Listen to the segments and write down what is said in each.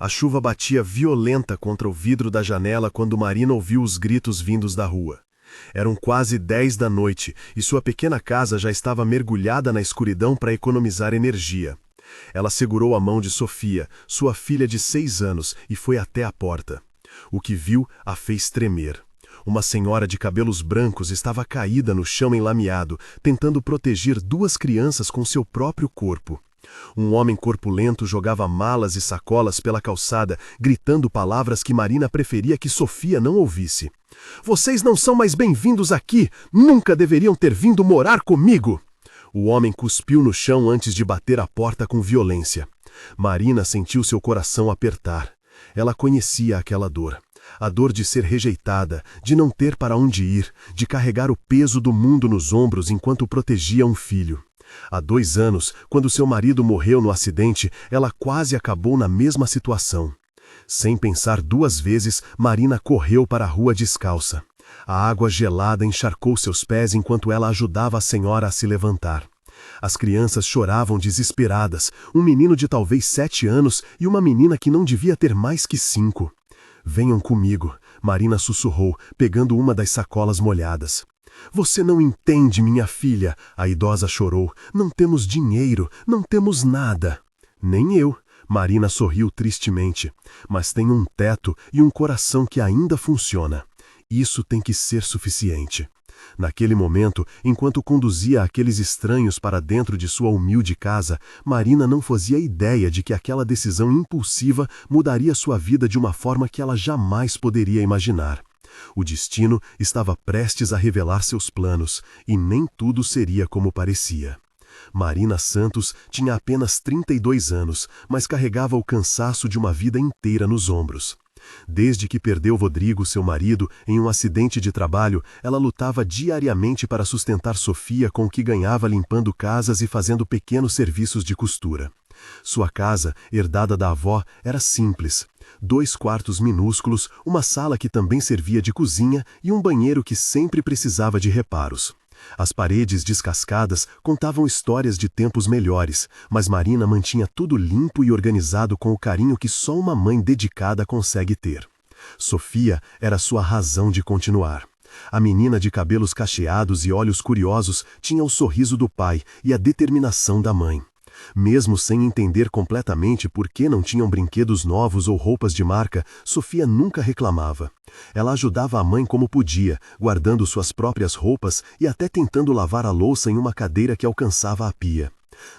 A chuva batia violenta contra o vidro da janela quando Marina ouviu os gritos vindos da rua. Eram quase 10 da noite e sua pequena casa já estava mergulhada na escuridão para economizar energia. Ela segurou a mão de Sofia, sua filha de 6 anos, e foi até a porta. O que viu a fez tremer. Uma senhora de cabelos brancos estava caída no chão enlameado, tentando proteger 2 crianças com seu próprio corpo. Um homem corpulento jogava malas e sacolas pela calçada, gritando palavras que Marina preferia que Sofia não ouvisse. "Vocês não são mais bem-vindos aqui! Nunca deveriam ter vindo morar comigo!" O homem cuspiu no chão antes de bater a porta com violência. Marina sentiu seu coração apertar. Ela conhecia aquela dor. A dor de ser rejeitada, de não ter para onde ir, de carregar o peso do mundo nos ombros enquanto protegia um filho. Há 2 anos, quando seu marido morreu no acidente, ela quase acabou na mesma situação. Sem pensar 2 vezes, Marina correu para a rua descalça. A água gelada encharcou seus pés enquanto ela ajudava a senhora a se levantar. As crianças choravam desesperadas, um menino de talvez 7 anos e uma menina que não devia ter mais que 5. "Venham comigo", Marina sussurrou, pegando uma das sacolas molhadas. "Você não entende, minha filha", a idosa chorou. "Não temos dinheiro, não temos nada." "Nem eu", Marina sorriu tristemente. "Mas tem um teto e um coração que ainda funciona. Isso tem que ser suficiente." Naquele momento, enquanto conduzia aqueles estranhos para dentro de sua humilde casa, Marina não fazia ideia de que aquela decisão impulsiva mudaria sua vida de uma forma que ela jamais poderia imaginar. O destino estava prestes a revelar seus planos, e nem tudo seria como parecia. Marina Santos tinha apenas 32 anos, mas carregava o cansaço de uma vida inteira nos ombros. Desde que perdeu Rodrigo, seu marido, em um acidente de trabalho, ela lutava diariamente para sustentar Sofia com o que ganhava limpando casas e fazendo pequenos serviços de costura. Sua casa, herdada da avó, era simples. 2 quartos minúsculos, uma sala que também servia de cozinha e um banheiro que sempre precisava de reparos. As paredes descascadas contavam histórias de tempos melhores, mas Marina mantinha tudo limpo e organizado com o carinho que só uma mãe dedicada consegue ter. Sofia era sua razão de continuar. A menina de cabelos cacheados e olhos curiosos tinha o sorriso do pai e a determinação da mãe. Mesmo sem entender completamente por que não tinham brinquedos novos ou roupas de marca, Sofia nunca reclamava. Ela ajudava a mãe como podia, guardando suas próprias roupas e até tentando lavar a louça em uma cadeira que alcançava a pia.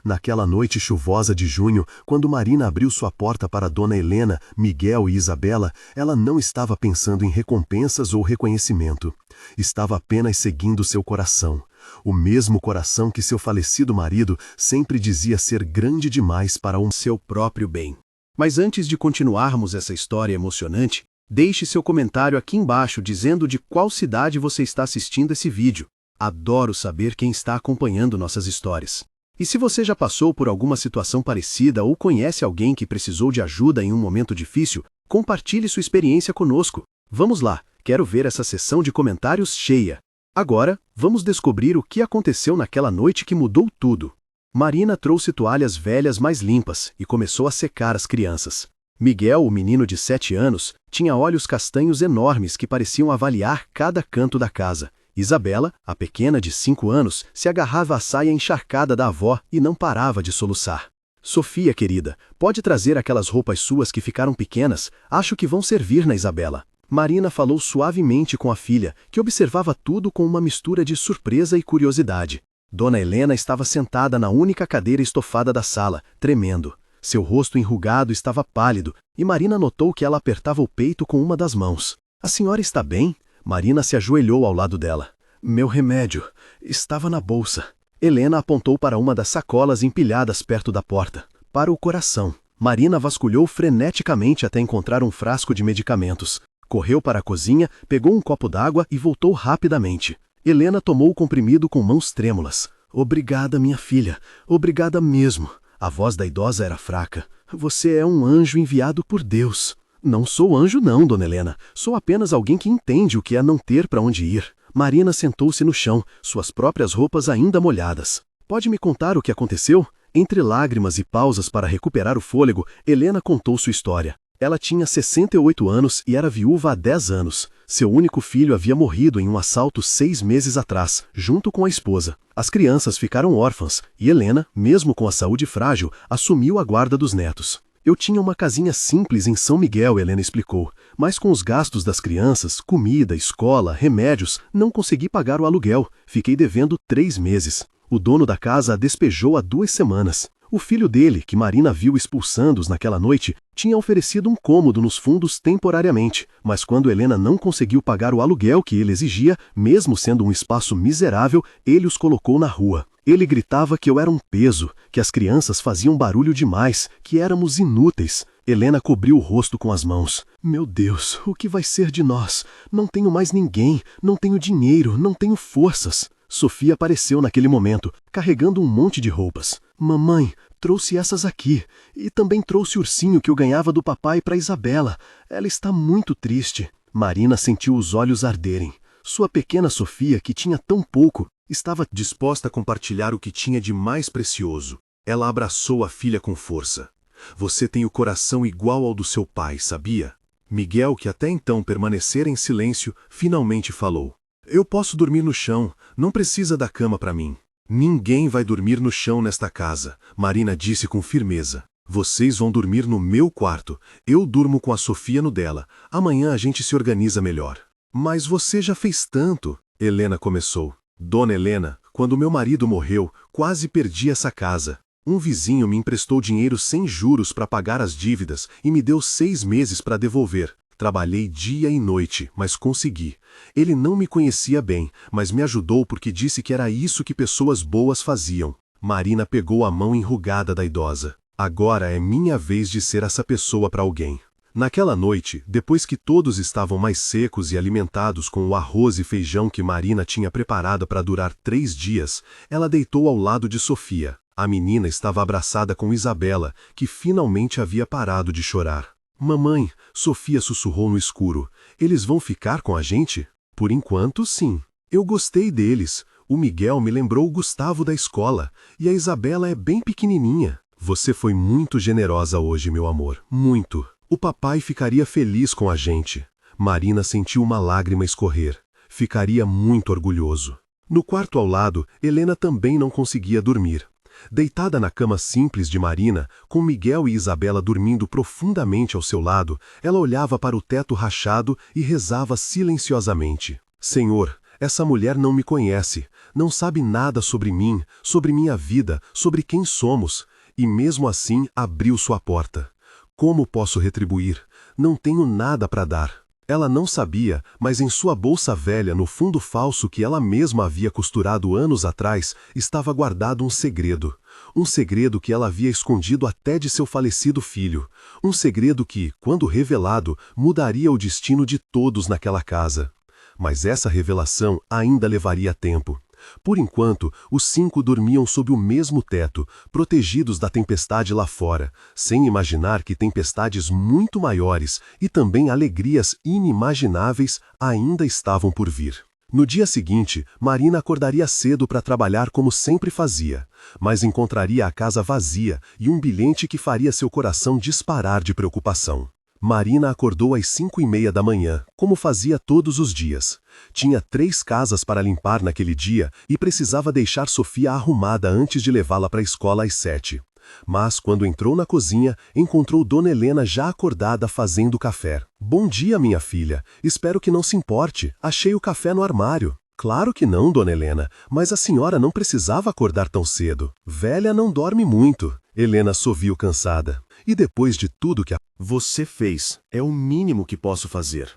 Naquela noite chuvosa de junho, quando Marina abriu sua porta para Dona Helena, Miguel e Isabela, ela não estava pensando em recompensas ou reconhecimento. Estava apenas seguindo seu coração. O mesmo coração que seu falecido marido sempre dizia ser grande demais para seu próprio bem. Mas antes de continuarmos essa história emocionante, deixe seu comentário aqui embaixo dizendo de qual cidade você está assistindo esse vídeo. Adoro saber quem está acompanhando nossas histórias. E se você já passou por alguma situação parecida ou conhece alguém que precisou de ajuda em um momento difícil, compartilhe sua experiência conosco. Vamos lá, quero ver essa sessão de comentários cheia. Agora, vamos descobrir o que aconteceu naquela noite que mudou tudo. Marina trouxe toalhas velhas mais limpas e começou a secar as crianças. Miguel, o menino de 7 anos, tinha olhos castanhos enormes que pareciam avaliar cada canto da casa. Isabela, a pequena de 5 anos, se agarrava à saia encharcada da avó e não parava de soluçar. "Sofia, querida, pode trazer aquelas roupas suas que ficaram pequenas? Acho que vão servir na Isabela." Marina falou suavemente com a filha, que observava tudo com uma mistura de surpresa e curiosidade. Dona Helena estava sentada na única cadeira estofada da sala, tremendo. Seu rosto enrugado estava pálido, e Marina notou que ela apertava o peito com uma das mãos. "A senhora está bem?" Marina se ajoelhou ao lado dela. "Meu remédio estava na bolsa." Helena apontou para uma das sacolas empilhadas perto da porta. "Para o coração." Marina vasculhou freneticamente até encontrar um frasco de medicamentos. Correu para a cozinha, pegou um copo d'água e voltou rapidamente. Helena tomou o comprimido com mãos trêmulas. "Obrigada, minha filha. Obrigada mesmo." A voz da idosa era fraca. "Você é um anjo enviado por Deus." "Não sou anjo não, Dona Helena. Sou apenas alguém que entende o que é não ter para onde ir." Marina sentou-se no chão, suas próprias roupas ainda molhadas. "Pode me contar o que aconteceu?" Entre lágrimas e pausas para recuperar o fôlego, Helena contou sua história. Ela tinha 68 anos e era viúva há 10 anos. Seu único filho havia morrido em um assalto 6 meses atrás, junto com a esposa. As crianças ficaram órfãs e Helena, mesmo com a saúde frágil, assumiu a guarda dos netos. Eu tinha uma casinha simples em São Miguel, Helena explicou, mas com os gastos das crianças, comida, escola, remédios, não consegui pagar o aluguel. Fiquei devendo 3 meses. O dono da casa a despejou há 2 semanas. O filho dele, que Marina viu expulsando-os naquela noite, tinha oferecido um cômodo nos fundos temporariamente, mas quando Helena não conseguiu pagar o aluguel que ele exigia, mesmo sendo um espaço miserável, ele os colocou na rua. Ele gritava que eu era um peso, que as crianças faziam barulho demais, que éramos inúteis. Helena cobriu o rosto com as mãos. Meu Deus, o que vai ser de nós? Não tenho mais ninguém, não tenho dinheiro, não tenho forças. Sofia apareceu naquele momento, carregando um monte de roupas. Mamãe, trouxe essas aqui. E também trouxe o ursinho que eu ganhava do papai para Isabela. Ela está muito triste. Marina sentiu os olhos arderem. Sua pequena Sofia, que tinha tão pouco, estava disposta a compartilhar o que tinha de mais precioso. Ela abraçou a filha com força. Você tem o coração igual ao do seu pai, sabia? Miguel, que até então permanecera em silêncio, finalmente falou. Eu posso dormir no chão, não precisa da cama para mim. Ninguém vai dormir no chão nesta casa, Marina disse com firmeza. Vocês vão dormir no meu quarto, eu durmo com a Sofia no dela. Amanhã a gente se organiza melhor. Mas você já fez tanto, Helena começou. Dona Helena, quando meu marido morreu, quase perdi essa casa. Um vizinho me emprestou dinheiro sem juros para pagar as dívidas e me deu 6 meses para devolver. Trabalhei dia e noite, mas consegui. Ele não me conhecia bem, mas me ajudou porque disse que era isso que pessoas boas faziam. Marina pegou a mão enrugada da idosa. Agora é minha vez de ser essa pessoa para alguém. Naquela noite, depois que todos estavam mais secos e alimentados com o arroz e feijão que Marina tinha preparado para durar 3 dias, ela deitou ao lado de Sofia. A menina estava abraçada com Isabela, que finalmente havia parado de chorar. Mamãe, Sofia sussurrou no escuro, eles vão ficar com a gente? Por enquanto, sim. Eu gostei deles. O Miguel me lembrou o Gustavo da escola, e a Isabela é bem pequenininha. Você foi muito generosa hoje, meu amor, muito. O papai ficaria feliz com a gente. Marina sentiu uma lágrima escorrer. Ficaria muito orgulhoso. No quarto ao lado, Helena também não conseguia dormir. Deitada na cama simples de Marina, com Miguel e Isabela dormindo profundamente ao seu lado, ela olhava para o teto rachado e rezava silenciosamente. Senhor, essa mulher não me conhece, não sabe nada sobre mim, sobre minha vida, sobre quem somos, e mesmo assim abriu sua porta. Como posso retribuir? Não tenho nada para dar. Ela não sabia, mas em sua bolsa velha, no fundo falso que ela mesma havia costurado anos atrás, estava guardado um segredo. Um segredo que ela havia escondido até de seu falecido filho. Um segredo que, quando revelado, mudaria o destino de todos naquela casa. Mas essa revelação ainda levaria tempo. Por enquanto, os 5 dormiam sob o mesmo teto, protegidos da tempestade lá fora, sem imaginar que tempestades muito maiores e também alegrias inimagináveis ainda estavam por vir. No dia seguinte, Marina acordaria cedo para trabalhar como sempre fazia, mas encontraria a casa vazia e um bilhete que faria seu coração disparar de preocupação. Marina acordou às 5:30 da manhã, como fazia todos os dias. Tinha 3 casas para limpar naquele dia e precisava deixar Sofia arrumada antes de levá-la para a escola às 7. Mas, quando entrou na cozinha, encontrou Dona Helena já acordada fazendo café. Bom dia, minha filha. Espero que não se importe. Achei o café no armário. Claro que não, Dona Helena, mas a senhora não precisava acordar tão cedo. Velha não dorme muito. Helena sorriu cansada. E depois de tudo que você fez, é o mínimo que posso fazer.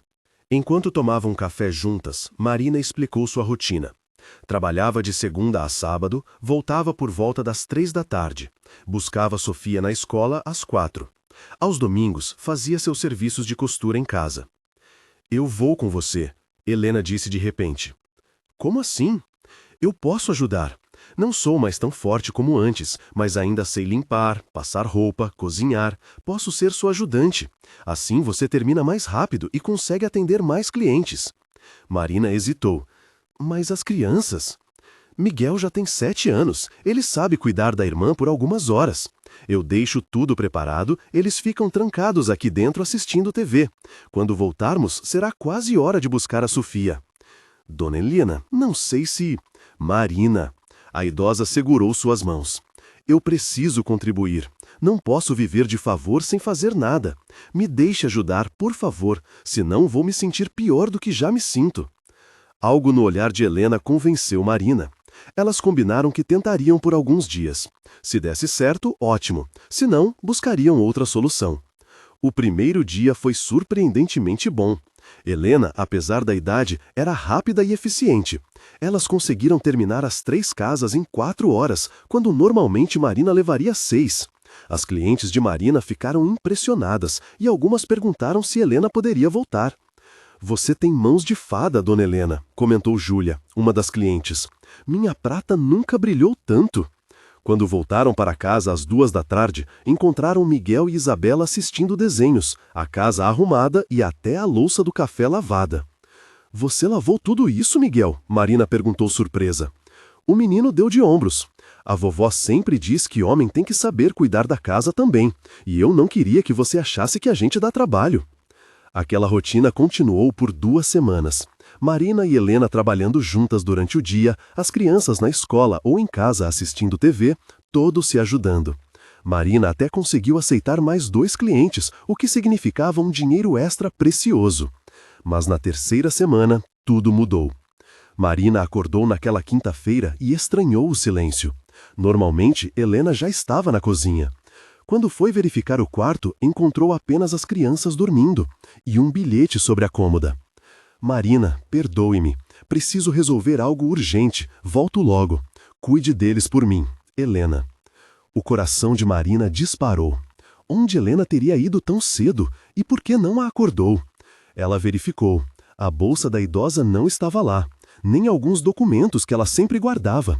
Enquanto tomavam café juntas, Marina explicou sua rotina. Trabalhava de segunda a sábado, voltava por volta das 3 da tarde. Buscava Sofia na escola às 4. Aos domingos, fazia seus serviços de costura em casa. Eu vou com você, Helena disse de repente. Como assim? Eu posso ajudar. Não sou mais tão forte como antes, mas ainda sei limpar, passar roupa, cozinhar. Posso ser sua ajudante. Assim você termina mais rápido e consegue atender mais clientes. Marina hesitou. Mas as crianças? Miguel já tem 7 anos. Ele sabe cuidar da irmã por algumas horas. Eu deixo tudo preparado, eles ficam trancados aqui dentro assistindo TV. Quando voltarmos, será quase hora de buscar a Sofia. Dona Helena, não sei se... Marina. A idosa segurou suas mãos. Eu preciso contribuir. Não posso viver de favor sem fazer nada. Me deixe ajudar, por favor, senão vou me sentir pior do que já me sinto. Algo no olhar de Helena convenceu Marina. Elas combinaram que tentariam por alguns dias. Se desse certo, ótimo. Se não, buscariam outra solução. O primeiro dia foi surpreendentemente bom. Helena, apesar da idade, era rápida e eficiente. Elas conseguiram terminar as 3 casas em 4 horas, quando normalmente Marina levaria 6. As clientes de Marina ficaram impressionadas e algumas perguntaram se Helena poderia voltar. Você tem mãos de fada, dona Helena, comentou Júlia, uma das clientes. Minha prata nunca brilhou tanto. Quando voltaram para casa às 2 da tarde, encontraram Miguel e Isabela assistindo desenhos, a casa arrumada e até a louça do café lavada. Você lavou tudo isso, Miguel? Marina perguntou surpresa. O menino deu de ombros. A vovó sempre diz que homem tem que saber cuidar da casa também, e eu não queria que você achasse que a gente dá trabalho. Aquela rotina continuou por 2 semanas. Marina e Helena trabalhando juntas durante o dia, as crianças na escola ou em casa assistindo TV, todos se ajudando. Marina até conseguiu aceitar mais 2 clientes, o que significava um dinheiro extra precioso. Mas na 3ª semana, tudo mudou. Marina acordou naquela quinta-feira e estranhou o silêncio. Normalmente, Helena já estava na cozinha. Quando foi verificar o quarto, encontrou apenas as crianças dormindo e um bilhete sobre a cômoda. Marina, perdoe-me. Preciso resolver algo urgente. Volto logo. Cuide deles por mim. Helena. O coração de Marina disparou. Onde Helena teria ido tão cedo? E por que não a acordou? Ela verificou. A bolsa da idosa não estava lá, nem alguns documentos que ela sempre guardava.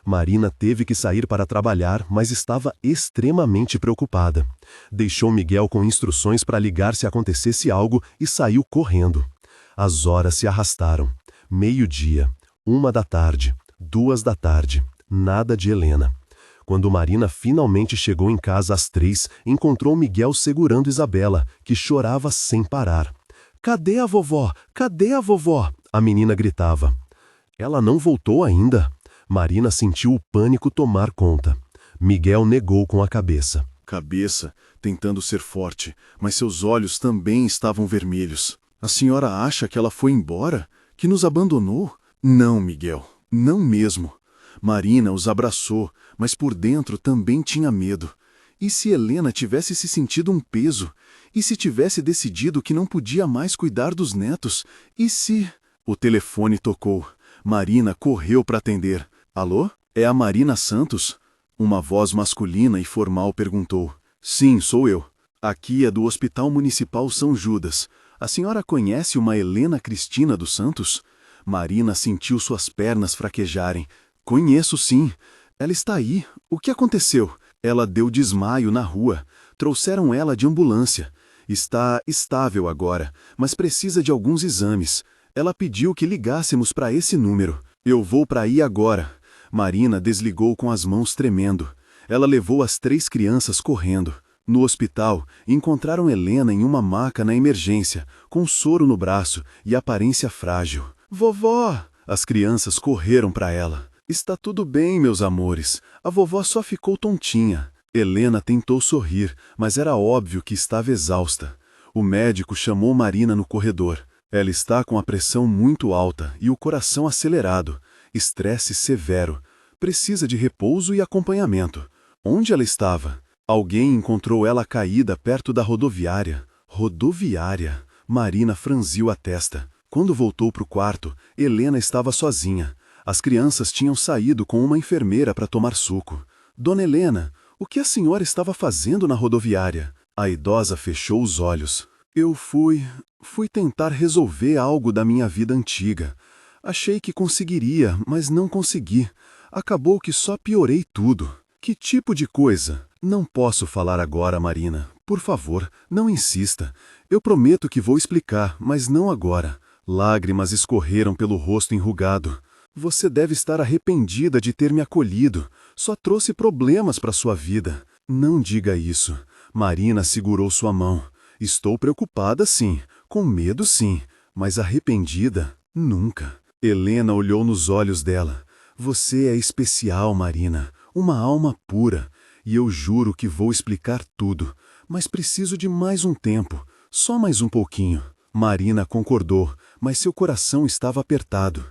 Marina teve que sair para trabalhar, mas estava extremamente preocupada. Deixou Miguel com instruções para ligar se acontecesse algo e saiu correndo. As horas se arrastaram. 12h, 1 da tarde, 2 da tarde, nada de Helena. Quando Marina finalmente chegou em casa às 3, encontrou Miguel segurando Isabela, que chorava sem parar. Cadê a vovó? Cadê a vovó? A menina gritava. Ela não voltou ainda. Marina sentiu o pânico tomar conta. Miguel negou com a cabeça. Cabeça, tentando ser forte, mas seus olhos também estavam vermelhos. A senhora acha que ela foi embora? Que nos abandonou? Não, Miguel, não mesmo. Marina os abraçou, mas por dentro também tinha medo. E se Helena tivesse se sentido um peso? E se tivesse decidido que não podia mais cuidar dos netos? E se... O telefone tocou. Marina correu para atender. Alô? É a Marina Santos? Uma voz masculina e formal perguntou. Sim, sou eu. Aqui é do Hospital Municipal São Judas. A senhora conhece uma Helena Cristina dos Santos? Marina sentiu suas pernas fraquejarem. Conheço sim. Ela está aí. O que aconteceu? Ela deu desmaio na rua. Trouxeram ela de ambulância. Está estável agora, mas precisa de alguns exames. Ela pediu que ligássemos para esse número. Eu vou para aí agora. Marina desligou com as mãos tremendo. Ela levou as 3 crianças correndo. No hospital, encontraram Helena em uma maca na emergência, com soro no braço e aparência frágil. Vovó! As crianças correram para ela. Está tudo bem, meus amores. A vovó só ficou tontinha. Helena tentou sorrir, mas era óbvio que estava exausta. O médico chamou Marina no corredor. Ela está com a pressão muito alta e o coração acelerado. Estresse severo. Precisa de repouso e acompanhamento. Onde ela estava? Alguém encontrou ela caída perto da rodoviária. Rodoviária. Marina franziu a testa. Quando voltou para o quarto, Helena estava sozinha. As crianças tinham saído com uma enfermeira para tomar suco. Dona Helena, o que a senhora estava fazendo na rodoviária? A idosa fechou os olhos. Eu fui tentar resolver algo da minha vida antiga. Achei que conseguiria, mas não consegui. Acabou que só piorei tudo. Que tipo de coisa? Não posso falar agora, Marina. Por favor, não insista. Eu prometo que vou explicar, mas não agora. Lágrimas escorreram pelo rosto enrugado. Você deve estar arrependida de ter me acolhido. Só trouxe problemas para sua vida. Não diga isso. Marina segurou sua mão. Estou preocupada, sim. Com medo, sim. Mas arrependida? Nunca. Helena olhou nos olhos dela. Você é especial, Marina. Uma alma pura. E eu juro que vou explicar tudo. Mas preciso de mais um tempo. Só mais um pouquinho. Marina concordou, mas seu coração estava apertado.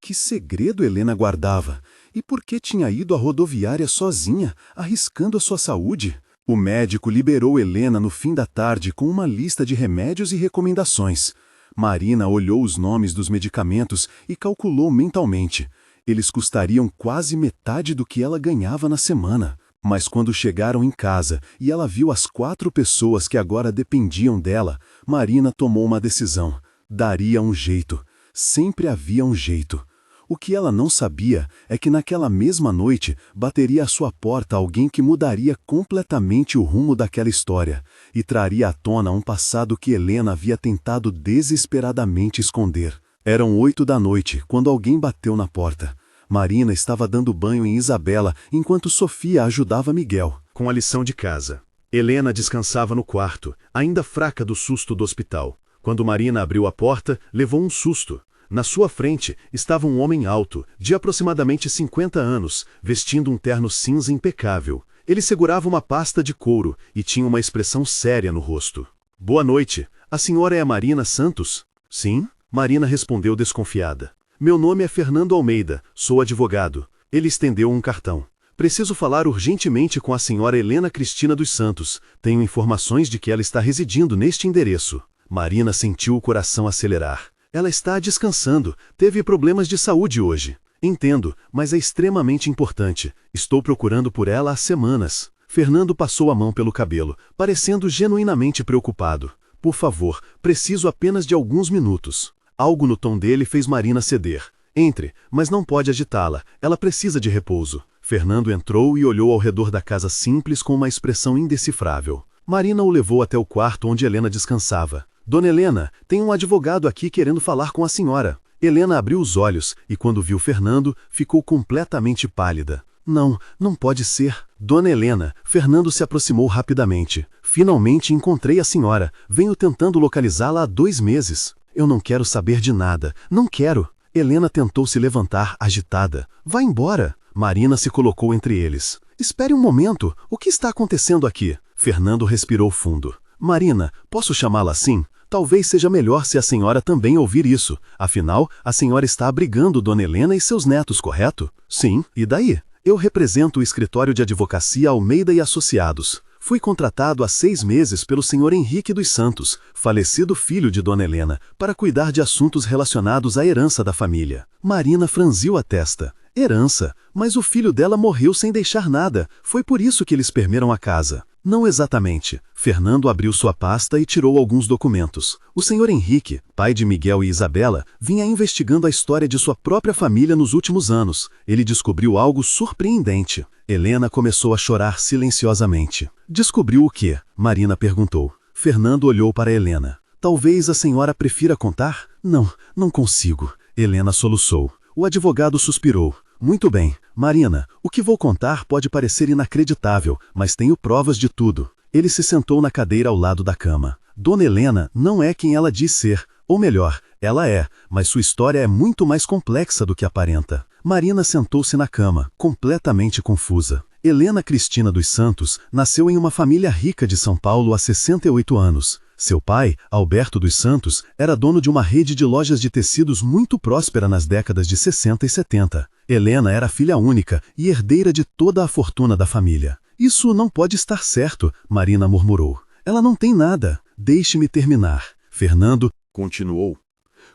Que segredo Helena guardava? E por que tinha ido à rodoviária sozinha, arriscando a sua saúde? O médico liberou Helena no fim da tarde com uma lista de remédios e recomendações. Marina olhou os nomes dos medicamentos e calculou mentalmente. Eles custariam quase metade do que ela ganhava na semana. Mas quando chegaram em casa e ela viu as 4 pessoas que agora dependiam dela, Marina tomou uma decisão. Daria um jeito. Sempre havia um jeito. O que ela não sabia é que naquela mesma noite bateria à sua porta alguém que mudaria completamente o rumo daquela história e traria à tona um passado que Helena havia tentado desesperadamente esconder. Eram 8 da noite quando alguém bateu na porta. Marina estava dando banho em Isabela enquanto Sofia ajudava Miguel. Com a lição de casa. Helena descansava no quarto, ainda fraca do susto do hospital. Quando Marina abriu a porta, levou um susto. Na sua frente estava um homem alto, de aproximadamente 50 anos, vestindo um terno cinza impecável. Ele segurava uma pasta de couro e tinha uma expressão séria no rosto. Boa noite, a senhora é a Marina Santos? Sim, Marina respondeu desconfiada. Meu nome é Fernando Almeida, sou advogado. Ele estendeu um cartão. Preciso falar urgentemente com a senhora Helena Cristina dos Santos. Tenho informações de que ela está residindo neste endereço. Marina sentiu o coração acelerar. Ela está descansando, teve problemas de saúde hoje. Entendo, mas é extremamente importante. Estou procurando por ela há semanas. Fernando passou a mão pelo cabelo, parecendo genuinamente preocupado. Por favor, preciso apenas de alguns minutos. Algo no tom dele fez Marina ceder. Entre, mas não pode agitá-la, ela precisa de repouso. Fernando entrou e olhou ao redor da casa simples com uma expressão indecifrável. Marina o levou até o quarto onde Helena descansava. Dona Helena, tem um advogado aqui querendo falar com a senhora. Helena abriu os olhos e, quando viu Fernando, ficou completamente pálida. Não, não pode ser. Dona Helena, Fernando se aproximou rapidamente. Finalmente encontrei a senhora. Venho tentando localizá-la há 2 meses. Eu não quero saber de nada. Não quero. Helena tentou se levantar, agitada. Vá embora. Marina se colocou entre eles. Espere um momento. O que está acontecendo aqui? Fernando respirou fundo. Marina, posso chamá-la assim? Talvez seja melhor se a senhora também ouvir isso. Afinal, a senhora está abrigando Dona Helena e seus netos, correto? Sim, e daí? Eu represento o escritório de advocacia Almeida e Associados. Fui contratado há 6 meses pelo senhor Henrique dos Santos, falecido filho de Dona Helena, para cuidar de assuntos relacionados à herança da família. Marina franziu a testa. Herança? Mas o filho dela morreu sem deixar nada. Foi por isso que eles permeram a casa. Não exatamente. Fernando abriu sua pasta e tirou alguns documentos. O senhor Henrique, pai de Miguel e Isabela, vinha investigando a história de sua própria família nos últimos anos. Ele descobriu algo surpreendente. Helena começou a chorar silenciosamente. Descobriu o quê? Marina perguntou. Fernando olhou para Helena. Talvez a senhora prefira contar? Não, não consigo. Helena soluçou. O advogado suspirou. Muito bem, Marina, o que vou contar pode parecer inacreditável, mas tenho provas de tudo. Ele se sentou na cadeira ao lado da cama. Dona Helena não é quem ela diz ser, ou melhor, ela é, mas sua história é muito mais complexa do que aparenta. Marina sentou-se na cama, completamente confusa. Helena Cristina dos Santos nasceu em uma família rica de São Paulo há 68 anos. Seu pai, Alberto dos Santos, era dono de uma rede de lojas de tecidos muito próspera nas décadas de 60 e 70. Helena era filha única e herdeira de toda a fortuna da família. Isso não pode estar certo, Marina murmurou. Ela não tem nada. Deixe-me terminar. Fernando continuou.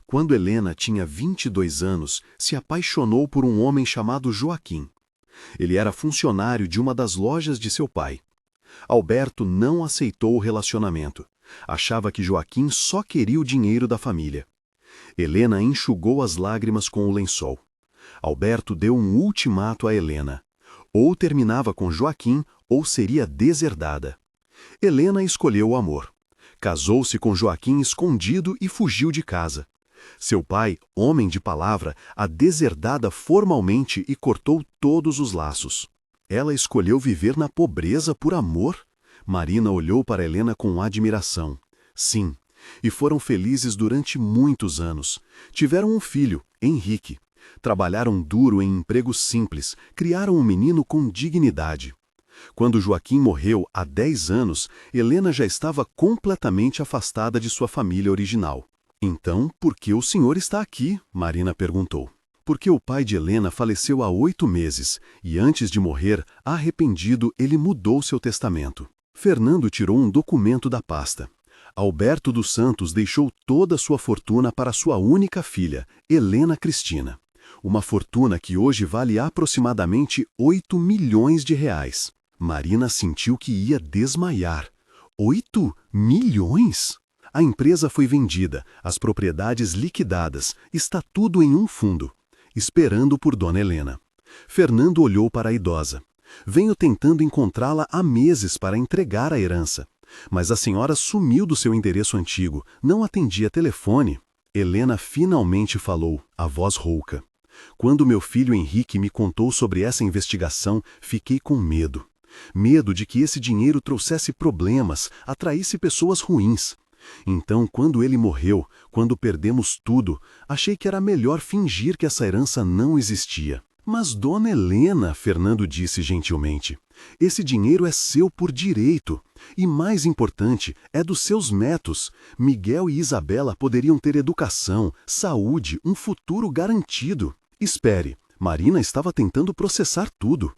Quando Helena tinha 22 anos, se apaixonou por um homem chamado Joaquim. Ele era funcionário de uma das lojas de seu pai. Alberto não aceitou o relacionamento. Achava que Joaquim só queria o dinheiro da família. Helena enxugou as lágrimas com o lençol. Alberto deu um ultimato a Helena. Ou terminava com Joaquim, ou seria deserdada. Helena escolheu o amor. Casou-se com Joaquim escondido e fugiu de casa. Seu pai, homem de palavra, a deserdada formalmente e cortou todos os laços. Ela escolheu viver na pobreza por amor? Marina olhou para Helena com admiração. Sim, e foram felizes durante muitos anos. Tiveram um filho, Henrique. Trabalharam duro em empregos simples, criaram um menino com dignidade. Quando Joaquim morreu há 10 anos, Helena já estava completamente afastada de sua família original. Então, por que o senhor está aqui? Marina perguntou. Porque o pai de Helena faleceu há 8 meses e, antes de morrer, arrependido, ele mudou seu testamento. Fernando tirou um documento da pasta. Alberto dos Santos deixou toda a sua fortuna para sua única filha, Helena Cristina. Uma fortuna que hoje vale aproximadamente 8 milhões de reais. Marina sentiu que ia desmaiar. 8 milhões? A empresa foi vendida, as propriedades liquidadas, está tudo em um fundo, esperando por Dona Helena. Fernando olhou para a idosa. Venho tentando encontrá-la há meses para entregar a herança. Mas a senhora sumiu do seu endereço antigo, não atendia telefone. Helena finalmente falou, a voz rouca. Quando meu filho Henrique me contou sobre essa investigação, fiquei com medo. Medo de que esse dinheiro trouxesse problemas, atraísse pessoas ruins. Então, quando ele morreu, quando perdemos tudo, achei que era melhor fingir que essa herança não existia. Mas, Dona Helena, Fernando disse gentilmente, esse dinheiro é seu por direito. E mais importante, é dos seus netos. Miguel e Isabela poderiam ter educação, saúde, um futuro garantido. Espere, Marina estava tentando processar tudo.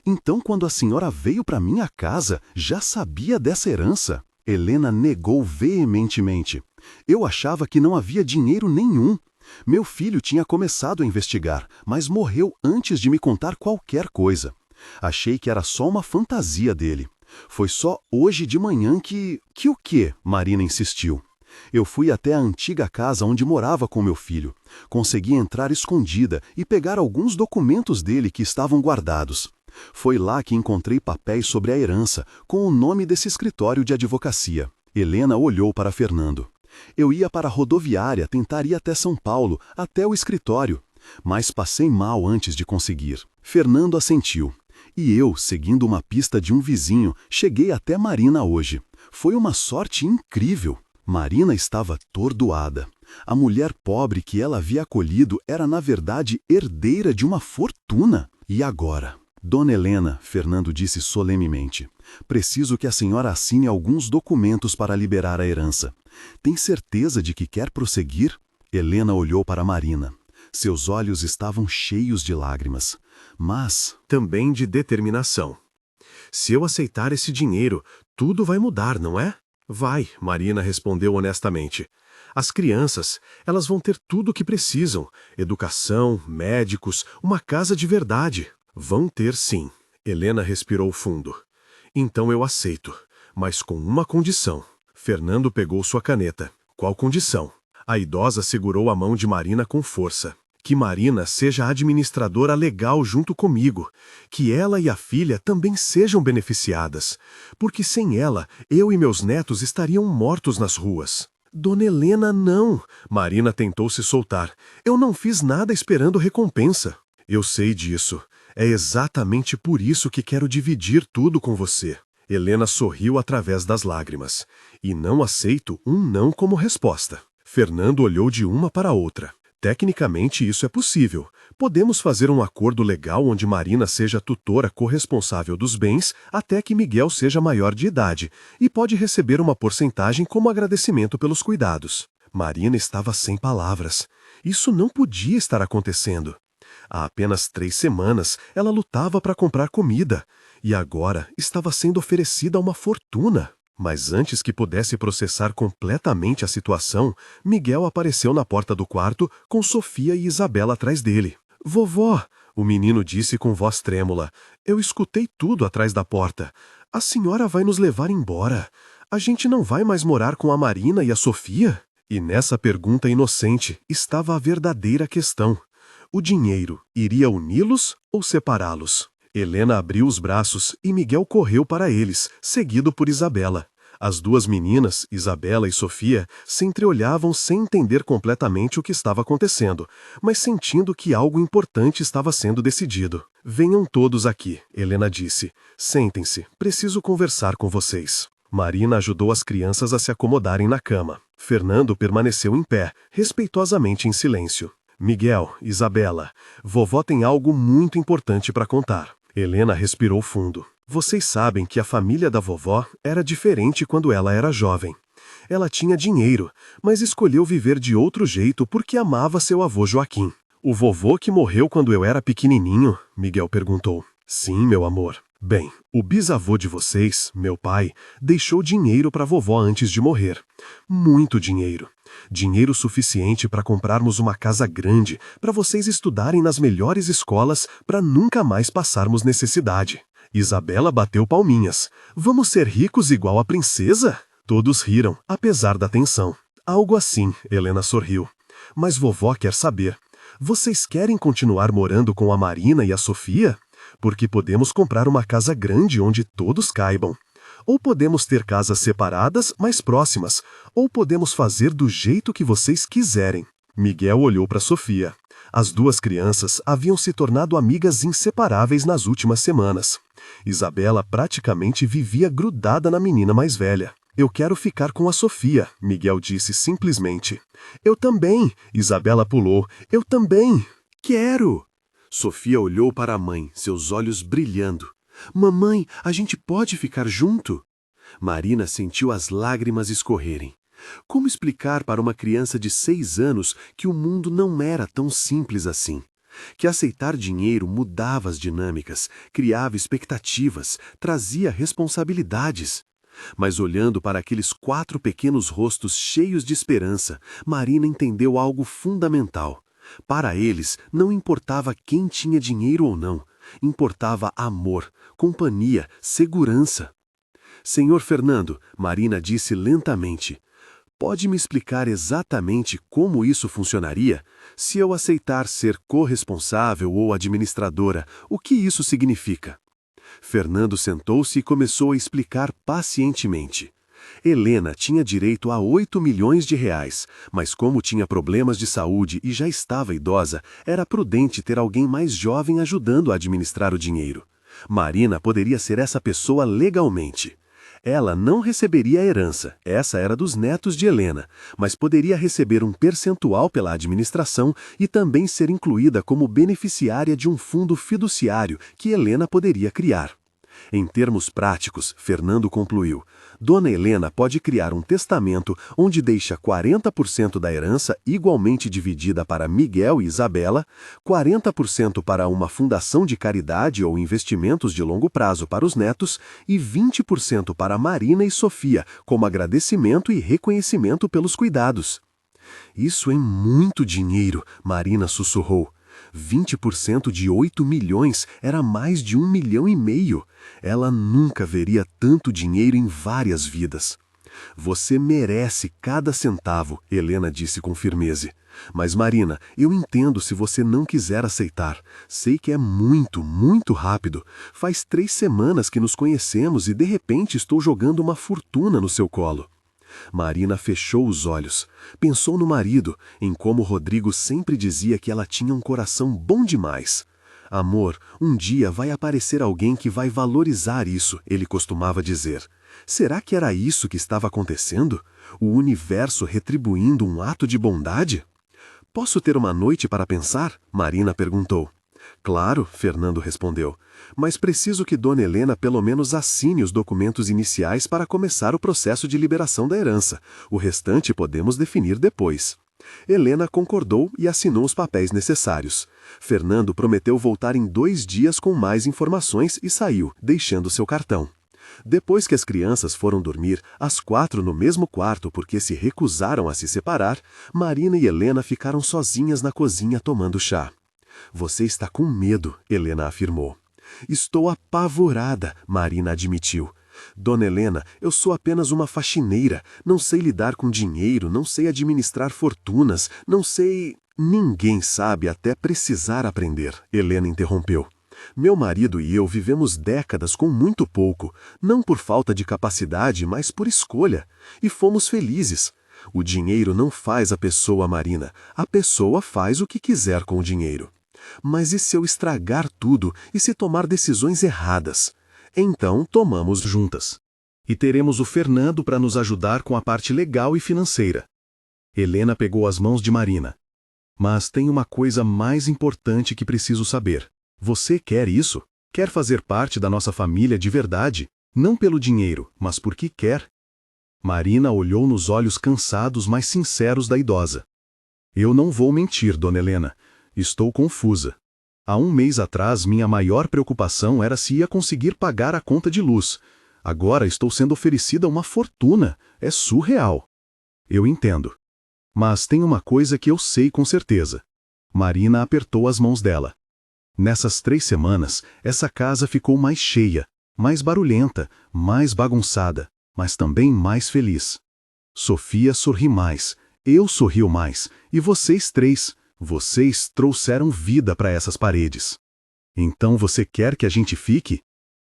Então, quando a senhora veio para minha casa, já sabia dessa herança? Helena negou veementemente. Eu achava que não havia dinheiro nenhum. Meu filho tinha começado a investigar, mas morreu antes de me contar qualquer coisa. Achei que era só uma fantasia dele. Foi só hoje de manhã que... Que o quê? Marina insistiu. Eu fui até a antiga casa onde morava com meu filho. Consegui entrar escondida e pegar alguns documentos dele que estavam guardados. Foi lá que encontrei papéis sobre a herança, com o nome desse escritório de advocacia. Helena olhou para Fernando. Eu ia para a rodoviária tentar ir até São Paulo, até o escritório. Mas passei mal antes de conseguir. Fernando assentiu. E eu, seguindo uma pista de um vizinho, cheguei até Marina hoje. Foi uma sorte incrível. Marina estava atordoada. A mulher pobre que ela havia acolhido era, na verdade, herdeira de uma fortuna. E agora? Dona Helena, Fernando disse solenemente, preciso que a senhora assine alguns documentos para liberar a herança. Tem certeza de que quer prosseguir? Helena olhou para Marina. Seus olhos estavam cheios de lágrimas, mas também de determinação. Se eu aceitar esse dinheiro, tudo vai mudar, não é? Vai, Marina respondeu honestamente. As crianças, elas vão ter tudo o que precisam. Educação, médicos, uma casa de verdade. Vão ter sim. Helena respirou fundo. Então eu aceito, mas com uma condição. Fernando pegou sua caneta. Qual condição? A idosa segurou a mão de Marina com força. Que Marina seja administradora legal junto comigo. Que ela e a filha também sejam beneficiadas. Porque sem ela, eu e meus netos estariam mortos nas ruas. Dona Helena, não. Marina tentou se soltar. Eu não fiz nada esperando recompensa. Eu sei disso. É exatamente por isso que quero dividir tudo com você. Helena sorriu através das lágrimas. E não aceito um não como resposta. Fernando olhou de uma para outra. Tecnicamente isso é possível. Podemos fazer um acordo legal onde Marina seja tutora corresponsável dos bens até que Miguel seja maior de idade e pode receber uma porcentagem como agradecimento pelos cuidados. Marina estava sem palavras. Isso não podia estar acontecendo. Há apenas 3 semanas, ela lutava para comprar comida, e agora estava sendo oferecida uma fortuna. Mas antes que pudesse processar completamente a situação, Miguel apareceu na porta do quarto com Sofia e Isabela atrás dele. Vovó, o menino disse com voz trêmula, eu escutei tudo atrás da porta. A senhora vai nos levar embora. A gente não vai mais morar com a Marina e a Sofia? E nessa pergunta inocente estava a verdadeira questão. O dinheiro iria uni-los ou separá-los? Helena abriu os braços e Miguel correu para eles, seguido por Isabela. As duas meninas, Isabela e Sofia, se entreolhavam sem entender completamente o que estava acontecendo, mas sentindo que algo importante estava sendo decidido. Venham todos aqui, Helena disse. Sentem-se, preciso conversar com vocês. Marina ajudou as crianças a se acomodarem na cama. Fernando permaneceu em pé, respeitosamente em silêncio. Miguel, Isabela, vovó tem algo muito importante para contar. Helena respirou fundo. Vocês sabem que a família da vovó era diferente quando ela era jovem. Ela tinha dinheiro, mas escolheu viver de outro jeito porque amava seu avô Joaquim. O vovô que morreu quando eu era pequenininho? Miguel perguntou. Sim, meu amor. Bem, o bisavô de vocês, meu pai, deixou dinheiro para a vovó antes de morrer. Muito dinheiro. Dinheiro suficiente para comprarmos uma casa grande, para vocês estudarem nas melhores escolas, para nunca mais passarmos necessidade. Isabela bateu palminhas. Vamos ser ricos igual a princesa? Todos riram, apesar da tensão. Algo assim, Helena sorriu. Mas vovó quer saber. Vocês querem continuar morando com a Marina e a Sofia? Porque podemos comprar uma casa grande onde todos caibam. Ou podemos ter casas separadas, mais próximas. Ou podemos fazer do jeito que vocês quiserem. Miguel olhou para Sofia. As duas crianças haviam se tornado amigas inseparáveis nas últimas semanas. Isabela praticamente vivia grudada na menina mais velha. Eu quero ficar com a Sofia, Miguel disse simplesmente. Eu também, Isabela pulou. Eu também. Quero. Sofia olhou para a mãe, seus olhos brilhando. Mamãe, a gente pode ficar junto? Marina sentiu as lágrimas escorrerem. Como explicar para uma criança de 6 anos que o mundo não era tão simples assim? Que aceitar dinheiro mudava as dinâmicas, criava expectativas, trazia responsabilidades. Mas olhando para aqueles 4 pequenos rostos cheios de esperança, Marina entendeu algo fundamental. Para eles, não importava quem tinha dinheiro ou não, importava amor, companhia, segurança. Senhor Fernando, Marina disse lentamente, pode me explicar exatamente como isso funcionaria? Se eu aceitar ser corresponsável ou administradora, o que isso significa? Fernando sentou-se e começou a explicar pacientemente. Helena tinha direito a 8 milhões de reais, mas como tinha problemas de saúde e já estava idosa, era prudente ter alguém mais jovem ajudando a administrar o dinheiro. Marina poderia ser essa pessoa legalmente. Ela não receberia a herança, essa era dos netos de Helena, mas poderia receber um percentual pela administração e também ser incluída como beneficiária de um fundo fiduciário que Helena poderia criar. Em termos práticos, Fernando concluiu, Dona Helena pode criar um testamento onde deixa 40% da herança igualmente dividida para Miguel e Isabela, 40% para uma fundação de caridade ou investimentos de longo prazo para os netos e 20% para Marina e Sofia, como agradecimento e reconhecimento pelos cuidados. Isso é muito dinheiro, Marina sussurrou. 20% de 8 milhões era mais de 1,5 milhão. Ela nunca veria tanto dinheiro em várias vidas. Você merece cada centavo, Helena disse com firmeza. Mas Marina, eu entendo se você não quiser aceitar. Sei que é muito, muito rápido. Faz 3 semanas que nos conhecemos e de repente estou jogando uma fortuna no seu colo. Marina fechou os olhos. Pensou no marido, em como Rodrigo sempre dizia que ela tinha um coração bom demais. Amor, um dia vai aparecer alguém que vai valorizar isso, ele costumava dizer. Será que era isso que estava acontecendo? O universo retribuindo um ato de bondade? Posso ter uma noite para pensar? Marina perguntou. Claro, Fernando respondeu, mas preciso que Dona Helena pelo menos assine os documentos iniciais para começar o processo de liberação da herança. O restante podemos definir depois. Helena concordou e assinou os papéis necessários. Fernando prometeu voltar em 2 dias com mais informações e saiu, deixando seu cartão. Depois que as crianças foram dormir, as 4 no mesmo quarto porque se recusaram a se separar, Marina e Helena ficaram sozinhas na cozinha tomando chá. Você está com medo, Helena afirmou. Estou apavorada, Marina admitiu. Dona Helena, eu sou apenas uma faxineira, não sei lidar com dinheiro, não sei administrar fortunas, não sei... Ninguém sabe até precisar aprender, Helena interrompeu. Meu marido e eu vivemos décadas com muito pouco, não por falta de capacidade, mas por escolha, e fomos felizes. O dinheiro não faz a pessoa, Marina, a pessoa faz o que quiser com o dinheiro. Mas e se eu estragar tudo e se tomar decisões erradas? Então tomamos juntas. E teremos o Fernando para nos ajudar com a parte legal e financeira. Helena pegou as mãos de Marina. Mas tem uma coisa mais importante que preciso saber. Você quer isso? Quer fazer parte da nossa família de verdade? Não pelo dinheiro, mas porque quer? Marina olhou nos olhos cansados, mas sinceros da idosa. Eu não vou mentir, dona Helena. Estou confusa. Há um mês atrás, minha maior preocupação era se ia conseguir pagar a conta de luz. Agora estou sendo oferecida uma fortuna. É surreal. Eu entendo. Mas tem uma coisa que eu sei com certeza. Marina apertou as mãos dela. Nessas 3 semanas, essa casa ficou mais cheia, mais barulhenta, mais bagunçada, mas também mais feliz. Sofia sorri mais, eu sorrio mais, e vocês 3, vocês trouxeram vida para essas paredes. Então você quer que a gente fique?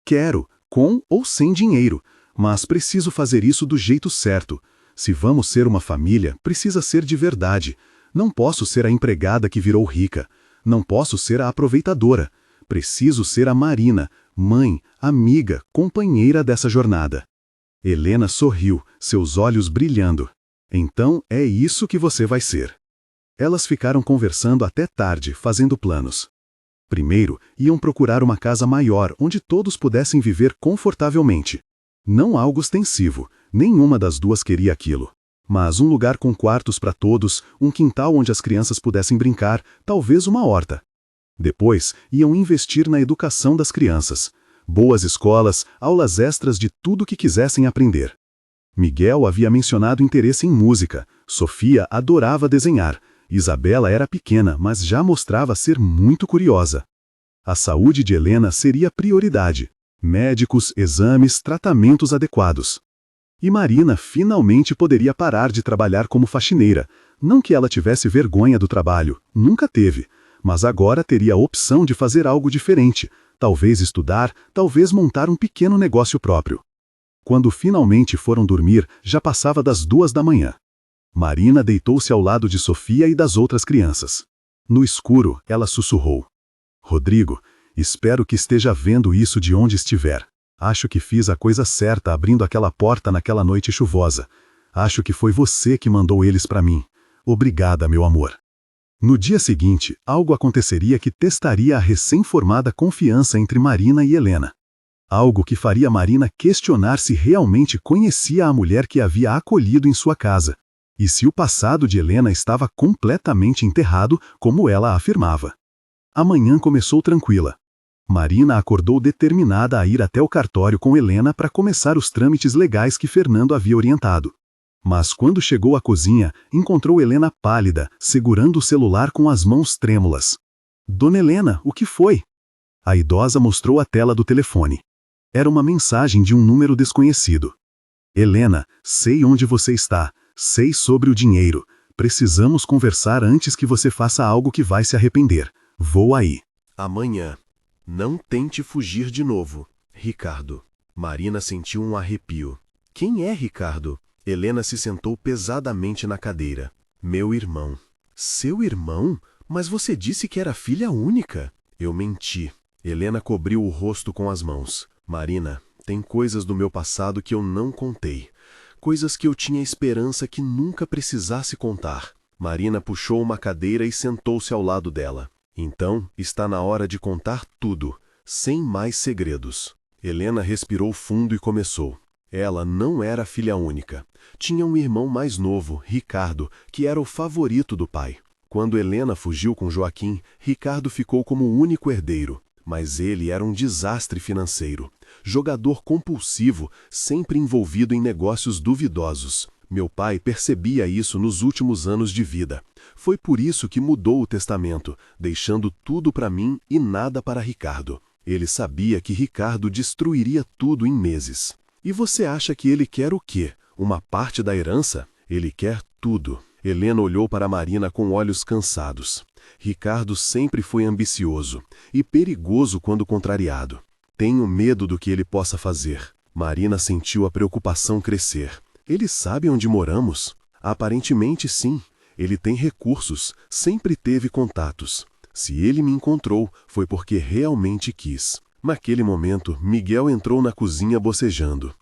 Quero, com ou sem dinheiro, mas preciso fazer isso do jeito certo. Se vamos ser uma família, precisa ser de verdade. Não posso ser a empregada que virou rica. Não posso ser a aproveitadora. Preciso ser a Marina, mãe, amiga, companheira dessa jornada. Helena sorriu, seus olhos brilhando. Então é isso que você vai ser. Elas ficaram conversando até tarde, fazendo planos. Primeiro, iam procurar uma casa maior, onde todos pudessem viver confortavelmente. Não algo ostensivo, nenhuma das duas queria aquilo. Mas um lugar com quartos para todos, um quintal onde as crianças pudessem brincar, talvez uma horta. Depois, iam investir na educação das crianças. Boas escolas, aulas extras de tudo que quisessem aprender. Miguel havia mencionado interesse em música, Sofia adorava desenhar, Isabela era pequena, mas já mostrava ser muito curiosa. A saúde de Helena seria prioridade. Médicos, exames, tratamentos adequados. E Marina finalmente poderia parar de trabalhar como faxineira. Não que ela tivesse vergonha do trabalho, nunca teve, mas agora teria a opção de fazer algo diferente, talvez estudar, talvez montar um pequeno negócio próprio. Quando finalmente foram dormir, já passava das 2 da manhã. Marina deitou-se ao lado de Sofia e das outras crianças. No escuro, ela sussurrou. Rodrigo, espero que esteja vendo isso de onde estiver. Acho que fiz a coisa certa abrindo aquela porta naquela noite chuvosa. Acho que foi você que mandou eles para mim. Obrigada, meu amor. No dia seguinte, algo aconteceria que testaria a recém-formada confiança entre Marina e Helena. Algo que faria Marina questionar se realmente conhecia a mulher que havia acolhido em sua casa. E se o passado de Helena estava completamente enterrado, como ela afirmava. A manhã começou tranquila. Marina acordou determinada a ir até o cartório com Helena para começar os trâmites legais que Fernando havia orientado. Mas quando chegou à cozinha, encontrou Helena pálida, segurando o celular com as mãos trêmulas. Dona Helena, o que foi? A idosa mostrou a tela do telefone. Era uma mensagem de um número desconhecido. Helena, sei onde você está, sei sobre o dinheiro. Precisamos conversar antes que você faça algo que vai se arrepender. Vou aí. Amanhã. Não tente fugir de novo. Ricardo. Marina sentiu um arrepio. Quem é Ricardo? Helena se sentou pesadamente na cadeira. Meu irmão. Seu irmão? Mas você disse que era filha única. Eu menti. Helena cobriu o rosto com as mãos. Marina, tem coisas do meu passado que eu não contei. Coisas que eu tinha esperança que nunca precisasse contar. Marina puxou uma cadeira e sentou-se ao lado dela. Então, está na hora de contar tudo, sem mais segredos. Helena respirou fundo e começou. Ela não era filha única. Tinha um irmão mais novo, Ricardo, que era o favorito do pai. Quando Helena fugiu com Joaquim, Ricardo ficou como o único herdeiro. Mas ele era um desastre financeiro. Jogador compulsivo, sempre envolvido em negócios duvidosos. Meu pai percebia isso nos últimos anos de vida. Foi por isso que mudou o testamento, deixando tudo para mim e nada para Ricardo. Ele sabia que Ricardo destruiria tudo em meses. E você acha que ele quer o quê? Uma parte da herança? Ele quer tudo. Helena olhou para Marina com olhos cansados. Ricardo sempre foi ambicioso e perigoso quando contrariado. Tenho medo do que ele possa fazer. Marina sentiu a preocupação crescer. Ele sabe onde moramos? Aparentemente sim. Ele tem recursos, sempre teve contatos. Se ele me encontrou, foi porque realmente quis. Naquele momento, Miguel entrou na cozinha bocejando.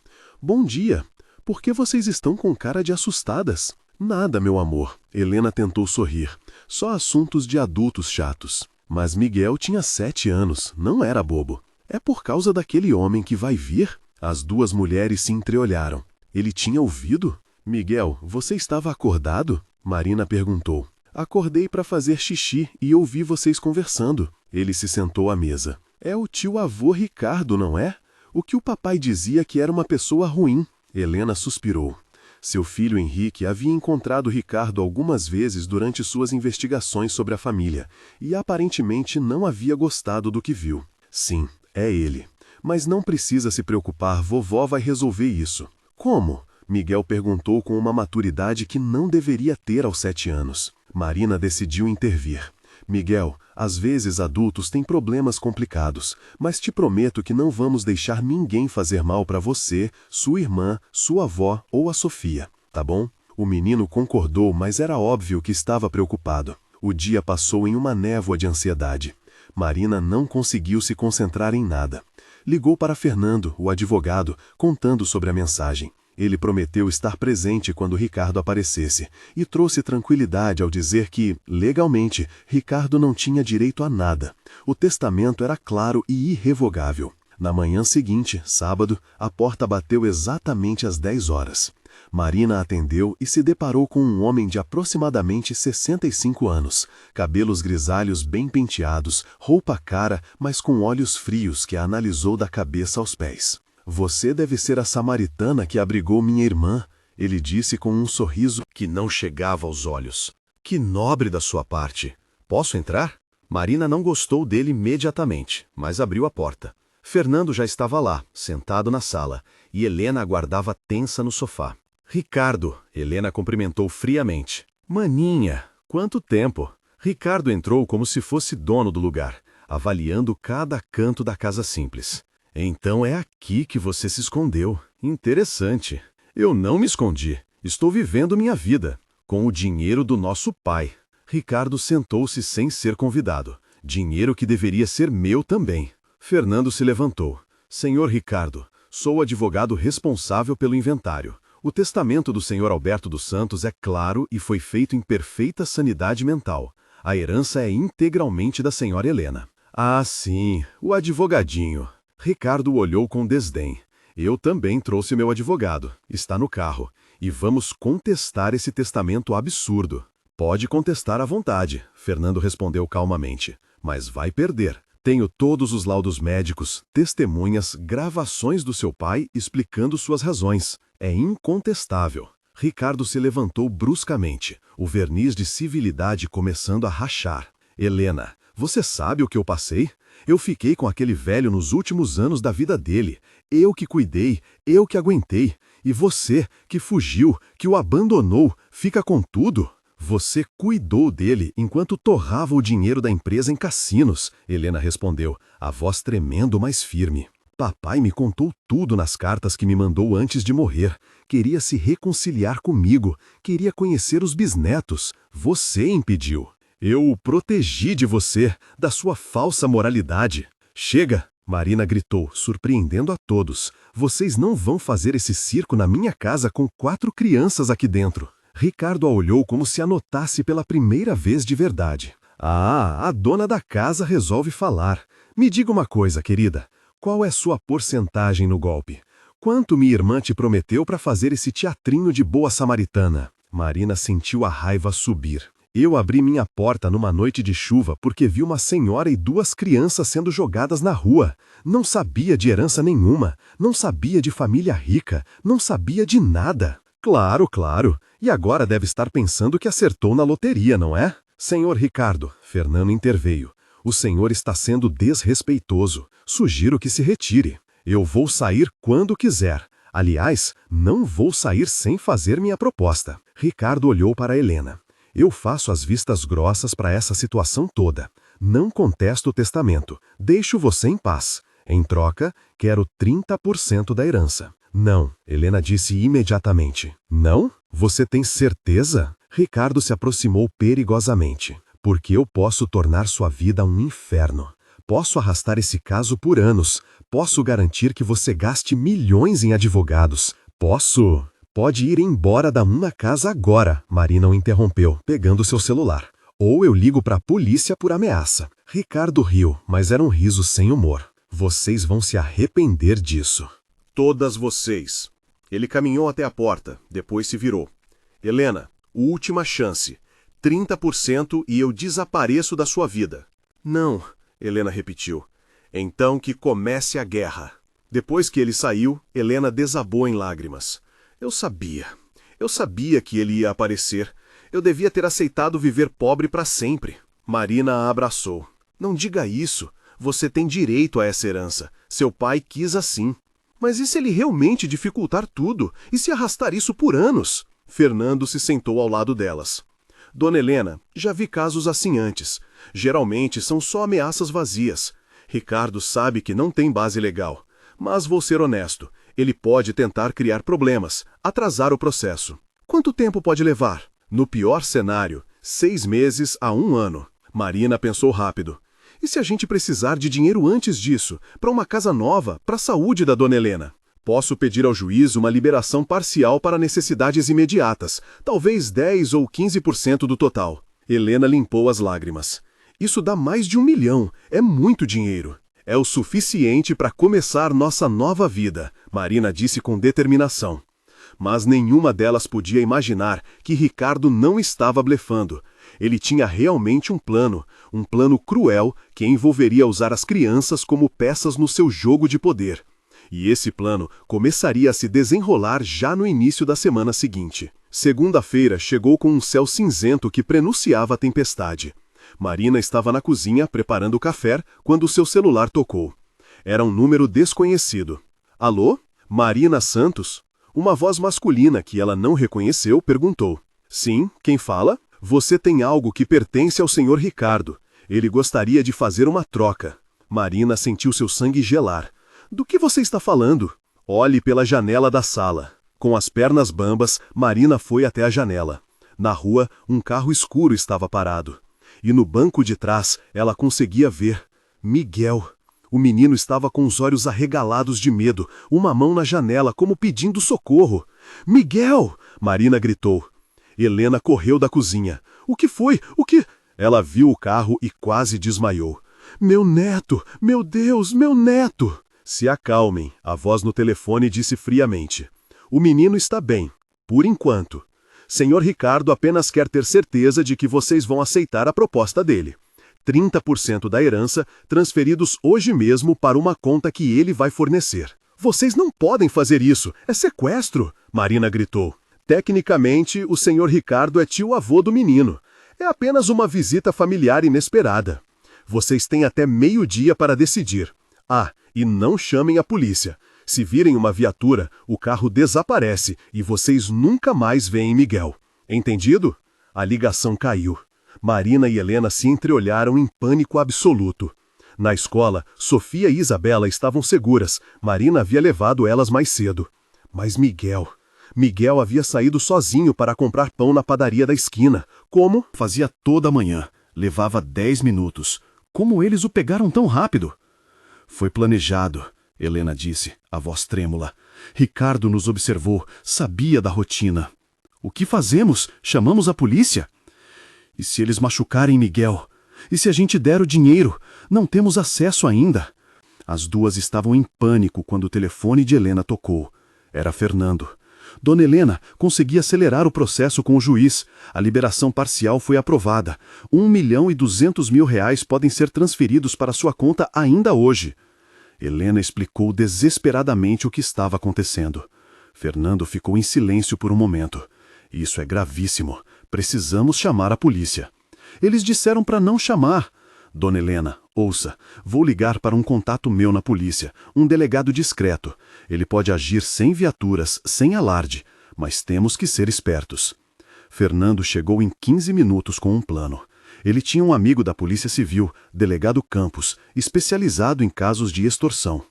Bom dia. Por que vocês estão com cara de assustadas? Nada, meu amor. Helena tentou sorrir. Só assuntos de adultos chatos. Mas Miguel tinha 7 anos, não era bobo. É por causa daquele homem que vai vir? As duas mulheres se entreolharam. Ele tinha ouvido? Miguel, você estava acordado? Marina perguntou. Acordei para fazer xixi e ouvi vocês conversando. Ele se sentou à mesa. É o tio-avô Ricardo, não é? O que o papai dizia que era uma pessoa ruim. Helena suspirou. Seu filho Henrique havia encontrado Ricardo algumas vezes durante suas investigações sobre a família e aparentemente não havia gostado do que viu. Sim, é ele. Mas não precisa se preocupar, vovó vai resolver isso. Como? Miguel perguntou com uma maturidade que não deveria ter aos 7 anos. Marina decidiu intervir. Miguel, às vezes adultos têm problemas complicados, mas te prometo que não vamos deixar ninguém fazer mal para você, sua irmã, sua avó ou a Sofia, tá bom? O menino concordou, mas era óbvio que estava preocupado. O dia passou em uma névoa de ansiedade. Marina não conseguiu se concentrar em nada. Ligou para Fernando, o advogado, contando sobre a mensagem. Ele prometeu estar presente quando Ricardo aparecesse e trouxe tranquilidade ao dizer que, legalmente, Ricardo não tinha direito a nada. O testamento era claro e irrevogável. Na manhã seguinte, sábado, a porta bateu exatamente às 10 horas. Marina atendeu e se deparou com um homem de aproximadamente 65 anos, cabelos grisalhos bem penteados, roupa cara, mas com olhos frios que a analisou da cabeça aos pés. Você deve ser a samaritana que abrigou minha irmã, ele disse com um sorriso que não chegava aos olhos. Que nobre da sua parte. Posso entrar? Marina não gostou dele imediatamente, mas abriu a porta. Fernando já estava lá, sentado na sala, e Helena aguardava tensa no sofá. Ricardo, Helena cumprimentou friamente. Maninha, quanto tempo! Ricardo entrou como se fosse dono do lugar, avaliando cada canto da casa simples. Então é aqui que você se escondeu. Interessante. Eu não me escondi. Estou vivendo minha vida, com o dinheiro do nosso pai. Ricardo sentou-se sem ser convidado. Dinheiro que deveria ser meu também. Fernando se levantou. Senhor Ricardo, sou o advogado responsável pelo inventário. O testamento do senhor Alberto dos Santos é claro e foi feito em perfeita sanidade mental. A herança é integralmente da senhora Helena. Ah, sim, o advogadinho. Ricardo olhou com desdém. Eu também trouxe meu advogado. Está no carro. E vamos contestar esse testamento absurdo. Pode contestar à vontade, Fernando respondeu calmamente. Mas vai perder. Tenho todos os laudos médicos, testemunhas, gravações do seu pai explicando suas razões. É incontestável. Ricardo se levantou bruscamente, o verniz de civilidade começando a rachar. Helena, você sabe o que eu passei? Eu fiquei com aquele velho nos últimos anos da vida dele. Eu que cuidei, eu que aguentei. E você, que fugiu, que o abandonou, fica com tudo? Você cuidou dele enquanto torrava o dinheiro da empresa em cassinos, Helena respondeu, a voz tremendo, mas firme. Papai me contou tudo nas cartas que me mandou antes de morrer. Queria se reconciliar comigo, queria conhecer os bisnetos. Você impediu. Eu o protegi de você, da sua falsa moralidade. Chega! Marina gritou, surpreendendo a todos. Vocês não vão fazer esse circo na minha casa com 4 crianças aqui dentro. Ricardo a olhou como se a notasse pela primeira vez de verdade. Ah, a dona da casa resolve falar. Me diga uma coisa, querida. Qual é sua porcentagem no golpe? Quanto minha irmã te prometeu para fazer esse teatrinho de boa samaritana? Marina sentiu a raiva subir. Eu abri minha porta numa noite de chuva porque vi uma senhora e 2 crianças sendo jogadas na rua. Não sabia de herança nenhuma, não sabia de família rica, não sabia de nada. Claro, claro. E agora deve estar pensando que acertou na loteria, não é? Senhor Ricardo, Fernando interveio. O senhor está sendo desrespeitoso. Sugiro que se retire. Eu vou sair quando quiser. Aliás, não vou sair sem fazer minha proposta. Ricardo olhou para Helena. Eu faço as vistas grossas para essa situação toda. Não contesto o testamento. Deixo você em paz. Em troca, quero 30% da herança. Não, Helena disse imediatamente. Não? Você tem certeza? Ricardo se aproximou perigosamente. Porque eu posso tornar sua vida um inferno. Posso arrastar esse caso por anos. Posso garantir que você gaste milhões em advogados. Posso... Pode ir embora da minha casa agora, Marina o interrompeu, pegando seu celular. Ou eu ligo para a polícia por ameaça. Ricardo riu, mas era um riso sem humor. Vocês vão se arrepender disso. Todas vocês. Ele caminhou até a porta, depois se virou. Helena, última chance. 30% e eu desapareço da sua vida. Não, Helena repetiu. Então que comece a guerra. Depois que ele saiu, Helena desabou em lágrimas. Eu sabia que ele ia aparecer. Eu devia ter aceitado viver pobre para sempre. Marina a abraçou. Não diga isso. Você tem direito a essa herança. Seu pai quis assim. Mas e se ele realmente dificultar tudo? E se arrastar isso por anos? Fernando se sentou ao lado delas. Dona Helena, já vi casos assim antes. Geralmente são só ameaças vazias. Ricardo sabe que não tem base legal. Mas vou ser honesto. Ele pode tentar criar problemas, atrasar o processo. Quanto tempo pode levar? No pior cenário, 6 meses a 1 ano. Marina pensou rápido. E se a gente precisar de dinheiro antes disso, para uma casa nova, para a saúde da Dona Helena? Posso pedir ao juiz uma liberação parcial para necessidades imediatas, talvez 10 ou 15% do total. Helena limpou as lágrimas. Isso dá mais de 1 milhão, é muito dinheiro. É o suficiente para começar nossa nova vida, Marina disse com determinação. Mas nenhuma delas podia imaginar que Ricardo não estava blefando. Ele tinha realmente um plano cruel que envolveria usar as crianças como peças no seu jogo de poder. E esse plano começaria a se desenrolar já no início da semana seguinte. Segunda-feira chegou com um céu cinzento que prenunciava a tempestade. Marina estava na cozinha preparando o café quando seu celular tocou. Era um número desconhecido. Alô? Marina Santos? Uma voz masculina que ela não reconheceu perguntou. Sim, quem fala? Você tem algo que pertence ao senhor Ricardo. Ele gostaria de fazer uma troca. Marina sentiu seu sangue gelar. Do que você está falando? Olhe pela janela da sala. Com as pernas bambas, Marina foi até a janela. Na rua, um carro escuro estava parado. E no banco de trás, ela conseguia ver Miguel. O menino estava com os olhos arregalados de medo, uma mão na janela como pedindo socorro. Miguel! Marina gritou. Helena correu da cozinha. O que foi? O que... Ela viu o carro e quase desmaiou. Meu neto! Meu Deus, meu neto! Se acalmem, a voz no telefone disse friamente. O menino está bem, por enquanto. Senhor Ricardo apenas quer ter certeza de que vocês vão aceitar a proposta dele. 30% da herança transferidos hoje mesmo para uma conta que ele vai fornecer. Vocês não podem fazer isso, é sequestro, Marina gritou. Tecnicamente, o senhor Ricardo é tio-avô do menino. É apenas uma visita familiar inesperada. Vocês têm até meio-dia para decidir. Ah, e não chamem a polícia. Se virem uma viatura, o carro desaparece e vocês nunca mais veem Miguel. Entendido? A ligação caiu. Marina e Helena se entreolharam em pânico absoluto. Na escola, Sofia e Isabela estavam seguras. Marina havia levado elas mais cedo. Mas Miguel havia saído sozinho para comprar pão na padaria da esquina. Como? Fazia toda a manhã. Levava 10 minutos. Como eles o pegaram tão rápido? Foi planejado, Helena disse, a voz trêmula. Ricardo nos observou, sabia da rotina. O que fazemos? Chamamos a polícia? E se eles machucarem Miguel? E se a gente der o dinheiro? Não temos acesso ainda. As duas estavam em pânico quando o telefone de Helena tocou. Era Fernando. Dona Helena conseguia acelerar o processo com o juiz. A liberação parcial foi aprovada. 1.200.000 reais podem ser transferidos para sua conta ainda hoje. Helena explicou desesperadamente o que estava acontecendo. Fernando ficou em silêncio por um momento. Isso é gravíssimo. Precisamos chamar a polícia. Eles disseram para não chamar. Dona Helena, ouça, vou ligar para um contato meu na polícia, um delegado discreto. Ele pode agir sem viaturas, sem alarde, mas temos que ser espertos. Fernando chegou em 15 minutos com um plano. Ele tinha um amigo da Polícia Civil, delegado Campos, especializado em casos de extorsão.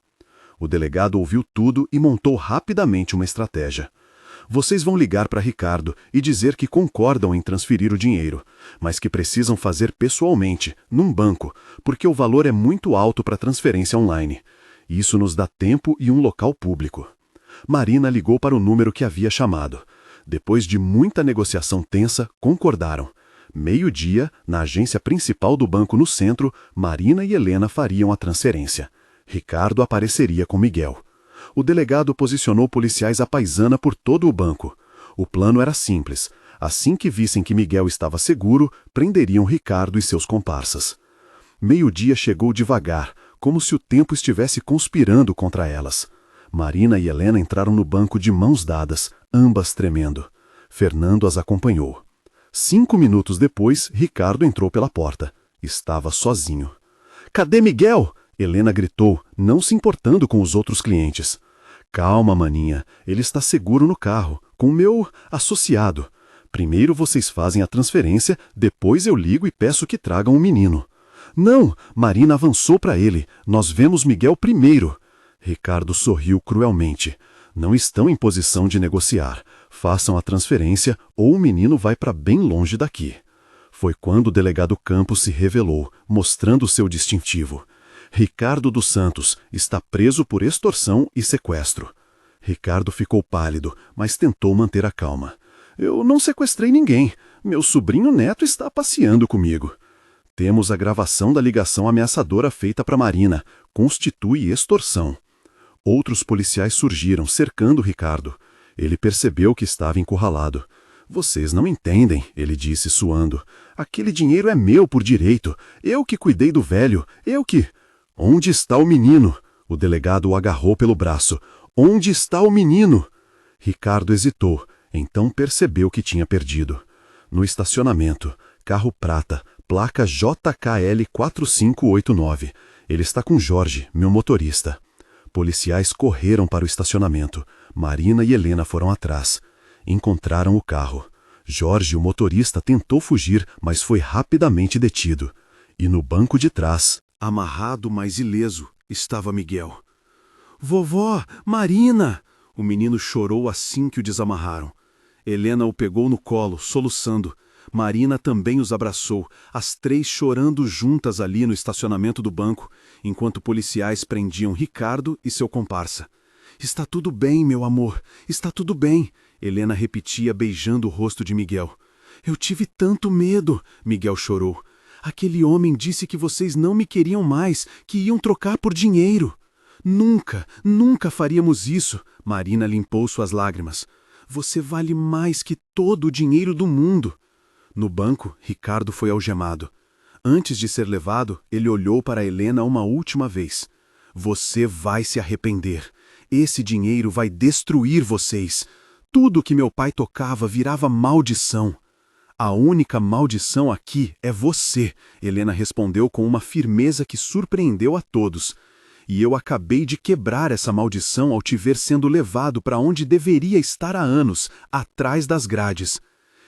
O delegado ouviu tudo e montou rapidamente uma estratégia. Vocês vão ligar para Ricardo e dizer que concordam em transferir o dinheiro, mas que precisam fazer pessoalmente, num banco, porque o valor é muito alto para transferência online. Isso nos dá tempo e um local público. Marina ligou para o número que havia chamado. Depois de muita negociação tensa, concordaram. Meio-dia, na agência principal do banco no centro, Marina e Helena fariam a transferência. Ricardo apareceria com Miguel. O delegado posicionou policiais à paisana por todo o banco. O plano era simples. Assim que vissem que Miguel estava seguro, prenderiam Ricardo e seus comparsas. Meio-dia chegou devagar, como se o tempo estivesse conspirando contra elas. Marina e Helena entraram no banco de mãos dadas, ambas tremendo. Fernando as acompanhou. 5 minutos depois, Ricardo entrou pela porta. Estava sozinho. "Cadê Miguel?" Helena gritou, não se importando com os outros clientes. "Calma, maninha. Ele está seguro no carro, com o meu associado. Primeiro vocês fazem a transferência, depois eu ligo e peço que tragam o menino." "Não!" Marina avançou para ele. "Nós vemos Miguel primeiro." Ricardo sorriu cruelmente. "Não estão em posição de negociar. Façam a transferência ou o menino vai para bem longe daqui." Foi quando o delegado Campos se revelou, mostrando seu distintivo. "Ricardo dos Santos está preso por extorsão e sequestro." Ricardo ficou pálido, mas tentou manter a calma. "Eu não sequestrei ninguém. Meu sobrinho neto está passeando comigo." "Temos a gravação da ligação ameaçadora feita para Marina. Constitui extorsão." Outros policiais surgiram, cercando Ricardo. Ele percebeu que estava encurralado. "Vocês não entendem", ele disse, suando. "Aquele dinheiro é meu por direito. Eu que cuidei do velho. Eu que... Onde está o menino?" O delegado o agarrou pelo braço. "Onde está o menino?" Ricardo hesitou, então percebeu que tinha perdido. No estacionamento, carro prata, placa JKL 4589. Ele está com Jorge, meu motorista. Policiais correram para o estacionamento. Marina e Helena foram atrás. Encontraram o carro. Jorge, o motorista, tentou fugir, mas foi rapidamente detido. E no banco de trás, amarrado, mas ileso, estava Miguel. "Vovó, Marina!" O menino chorou assim que o desamarraram. Helena o pegou no colo, soluçando. Marina também os abraçou, as três chorando juntas ali no estacionamento do banco, enquanto policiais prendiam Ricardo e seu comparsa. "Está tudo bem, meu amor, está tudo bem", Helena repetia beijando o rosto de Miguel. "Eu tive tanto medo", Miguel chorou. "Aquele homem disse que vocês não me queriam mais, que iam trocar por dinheiro." "Nunca, nunca faríamos isso", Marina limpou suas lágrimas. "Você vale mais que todo o dinheiro do mundo." No banco, Ricardo foi algemado. Antes de ser levado, ele olhou para Helena uma última vez. "Você vai se arrepender. Esse dinheiro vai destruir vocês. Tudo que meu pai tocava virava maldição." "A única maldição aqui é você", Helena respondeu com uma firmeza que surpreendeu a todos. "E eu acabei de quebrar essa maldição ao te ver sendo levado para onde deveria estar há anos, atrás das grades."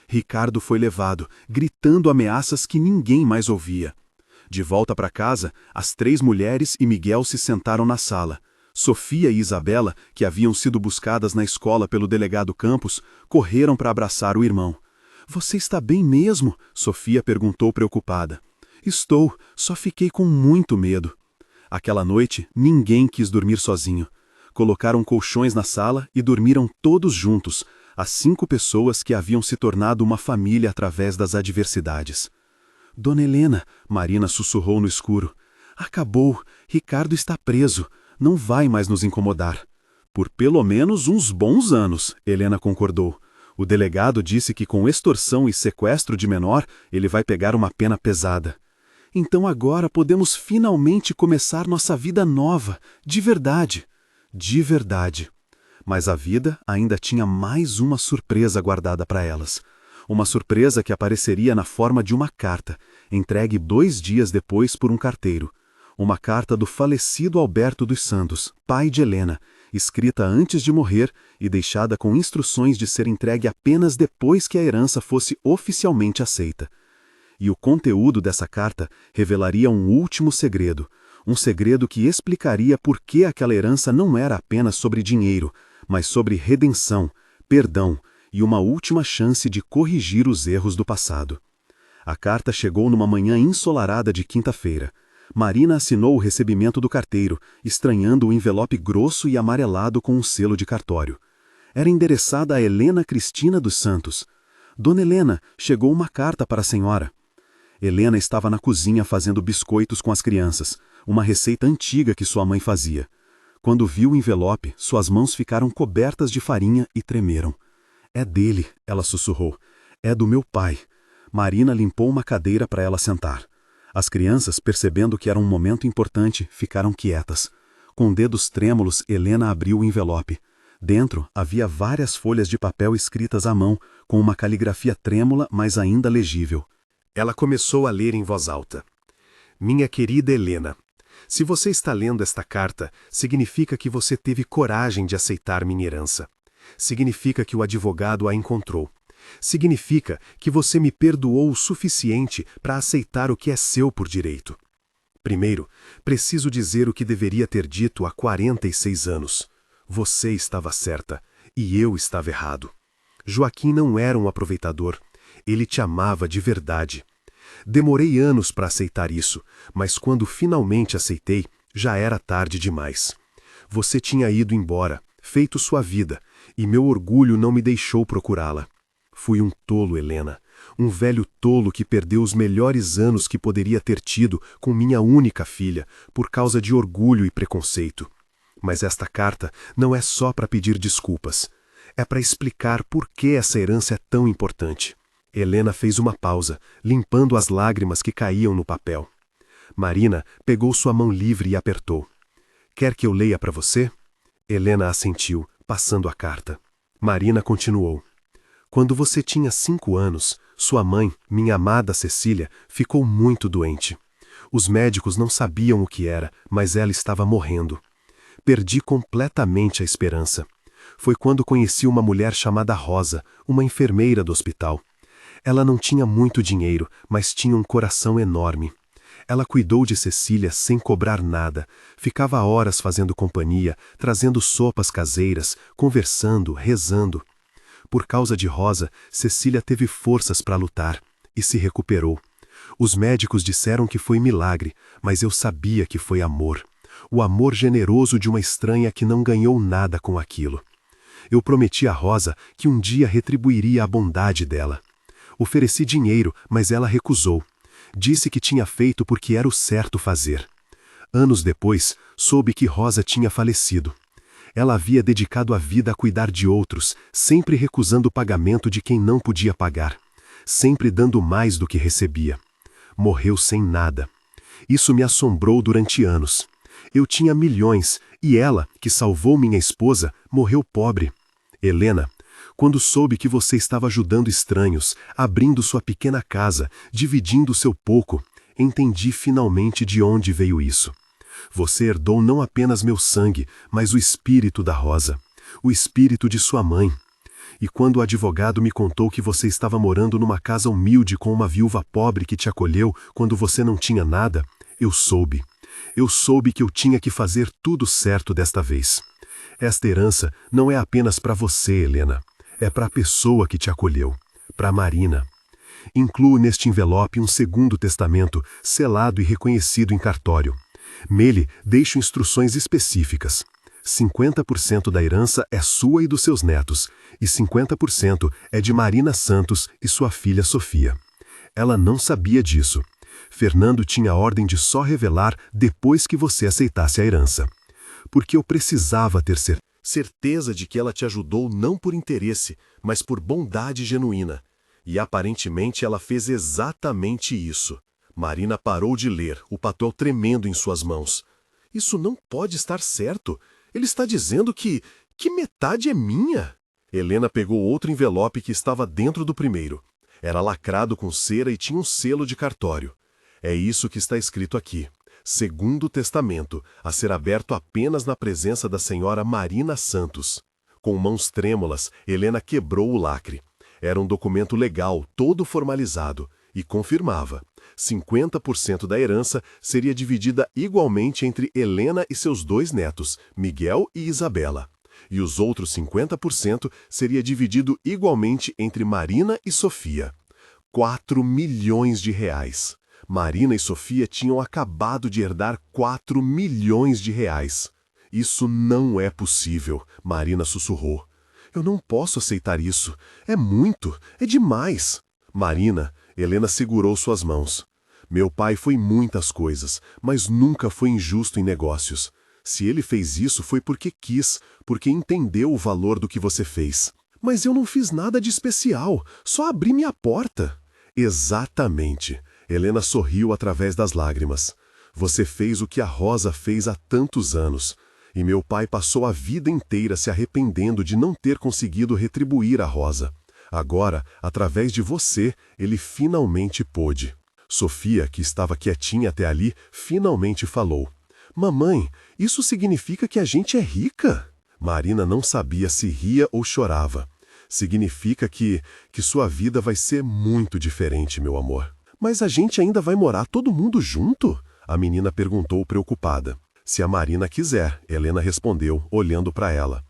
Ricardo foi levado, gritando ameaças que ninguém mais ouvia. De volta para casa, as três mulheres e Miguel se sentaram na sala. Sofia e Isabela, que haviam sido buscadas na escola pelo delegado Campos, correram para abraçar o irmão. "Você está bem mesmo?" Sofia perguntou preocupada. "Estou, só fiquei com muito medo." Aquela noite, ninguém quis dormir sozinho. Colocaram colchões na sala e dormiram todos juntos, as 5 pessoas que haviam se tornado uma família através das adversidades. "Dona Helena", Marina sussurrou no escuro. "Acabou, Ricardo está preso, não vai mais nos incomodar." "Por pelo menos uns bons anos", Helena concordou. "O delegado disse que com extorsão e sequestro de menor, ele vai pegar uma pena pesada." "Então agora podemos finalmente começar nossa vida nova, de verdade." De verdade. Mas a vida ainda tinha mais uma surpresa guardada para elas. Uma surpresa que apareceria na forma de uma carta, entregue 2 dias depois por um carteiro. Uma carta do falecido Alberto dos Santos, pai de Helena, escrita antes de morrer e deixada com instruções de ser entregue apenas depois que a herança fosse oficialmente aceita. E o conteúdo dessa carta revelaria um último segredo, um segredo que explicaria por que aquela herança não era apenas sobre dinheiro, mas sobre redenção, perdão e uma última chance de corrigir os erros do passado. A carta chegou numa manhã ensolarada de quinta-feira. Marina assinou o recebimento do carteiro, estranhando o envelope grosso e amarelado com um selo de cartório. Era endereçada a Helena Cristina dos Santos. Dona Helena, chegou uma carta para a senhora. Helena estava na cozinha fazendo biscoitos com as crianças, uma receita antiga que sua mãe fazia. Quando viu o envelope, suas mãos ficaram cobertas de farinha e tremeram. É dele, ela sussurrou. É do meu pai. Marina limpou uma cadeira para ela sentar. As crianças, percebendo que era um momento importante, ficaram quietas. Com dedos trêmulos, Helena abriu o envelope. Dentro havia várias folhas de papel escritas à mão, com uma caligrafia trêmula, mas ainda legível. Ela começou a ler em voz alta. Minha querida Helena, se você está lendo esta carta, significa que você teve coragem de aceitar minha herança. Significa que o advogado a encontrou. Significa que você me perdoou o suficiente para aceitar o que é seu por direito. Primeiro, preciso dizer o que deveria ter dito há 46 anos. Você estava certa e eu estava errado. Joaquim não era um aproveitador. Ele te amava de verdade. Demorei anos para aceitar isso, mas quando finalmente aceitei, já era tarde demais. Você tinha ido embora, feito sua vida, e meu orgulho não me deixou procurá-la. Fui um tolo, Helena, um velho tolo que perdeu os melhores anos que poderia ter tido com minha única filha, por causa de orgulho e preconceito. Mas esta carta não é só para pedir desculpas. É para explicar por que essa herança é tão importante. Helena fez uma pausa, limpando as lágrimas que caíam no papel. Marina pegou sua mão livre e apertou. Quer que eu leia para você? Helena assentiu, passando a carta. Marina continuou. Quando você tinha 5 anos, sua mãe, minha amada Cecília, ficou muito doente. Os médicos não sabiam o que era, mas ela estava morrendo. Perdi completamente a esperança. Foi quando conheci uma mulher chamada Rosa, uma enfermeira do hospital. Ela não tinha muito dinheiro, mas tinha um coração enorme. Ela cuidou de Cecília sem cobrar nada, ficava horas fazendo companhia, trazendo sopas caseiras, conversando, rezando. Por causa de Rosa, Cecília teve forças para lutar e se recuperou. Os médicos disseram que foi milagre, mas eu sabia que foi amor. O amor generoso de uma estranha que não ganhou nada com aquilo. Eu prometi a Rosa que um dia retribuiria a bondade dela. Ofereci dinheiro, mas ela recusou. Disse que tinha feito porque era o certo fazer. Anos depois, soube que Rosa tinha falecido. Ela havia dedicado a vida a cuidar de outros, sempre recusando o pagamento de quem não podia pagar, sempre dando mais do que recebia. Morreu sem nada. Isso me assombrou durante anos. Eu tinha milhões, e ela, que salvou minha esposa, morreu pobre. Helena, quando soube que você estava ajudando estranhos, abrindo sua pequena casa, dividindo seu pouco, entendi finalmente de onde veio isso. Você herdou não apenas meu sangue, mas o espírito da Rosa, o espírito de sua mãe. E quando o advogado me contou que você estava morando numa casa humilde com uma viúva pobre que te acolheu quando você não tinha nada, eu soube. Eu soube que eu tinha que fazer tudo certo desta vez. Esta herança não é apenas para você, Helena. É para a pessoa que te acolheu, para Marina. Incluo neste envelope um segundo testamento, selado e reconhecido em cartório. Nele, deixo instruções específicas. 50% da herança é sua e dos seus netos, e 50% é de Marina Santos e sua filha Sofia. Ela não sabia disso. Fernando tinha ordem de só revelar depois que você aceitasse a herança. Porque eu precisava ter certeza de que ela te ajudou não por interesse, mas por bondade genuína. E aparentemente ela fez exatamente isso. Marina parou de ler, o papel tremendo em suas mãos. Isso não pode estar certo. Ele está dizendo que metade é minha. Helena pegou outro envelope que estava dentro do primeiro. Era lacrado com cera e tinha um selo de cartório. É isso que está escrito aqui. Segundo testamento, a ser aberto apenas na presença da senhora Marina Santos. Com mãos trêmulas, Helena quebrou o lacre. Era um documento legal, todo formalizado, e confirmava: 50% da herança seria dividida igualmente entre Helena e seus 2 netos, Miguel e Isabela. E os outros 50% seria dividido igualmente entre Marina e Sofia. 4 milhões de reais. Marina e Sofia tinham acabado de herdar 4 milhões de reais. Isso não é possível, Marina sussurrou. Eu não posso aceitar isso. É muito, é demais. Marina, Helena segurou suas mãos. Meu pai foi muitas coisas, mas nunca foi injusto em negócios. Se ele fez isso foi porque quis, porque entendeu o valor do que você fez. Mas eu não fiz nada de especial, só abri minha porta. Exatamente. Helena sorriu através das lágrimas. Você fez o que a Rosa fez há tantos anos. E meu pai passou a vida inteira se arrependendo de não ter conseguido retribuir a Rosa. Agora, através de você, ele finalmente pôde. Sofia, que estava quietinha até ali, finalmente falou. Mamãe, isso significa que a gente é rica? Marina não sabia se ria ou chorava. Significa que sua vida vai ser muito diferente, meu amor. Mas a gente ainda vai morar todo mundo junto? A menina perguntou preocupada. Se a Marina quiser, Helena respondeu, olhando para ela.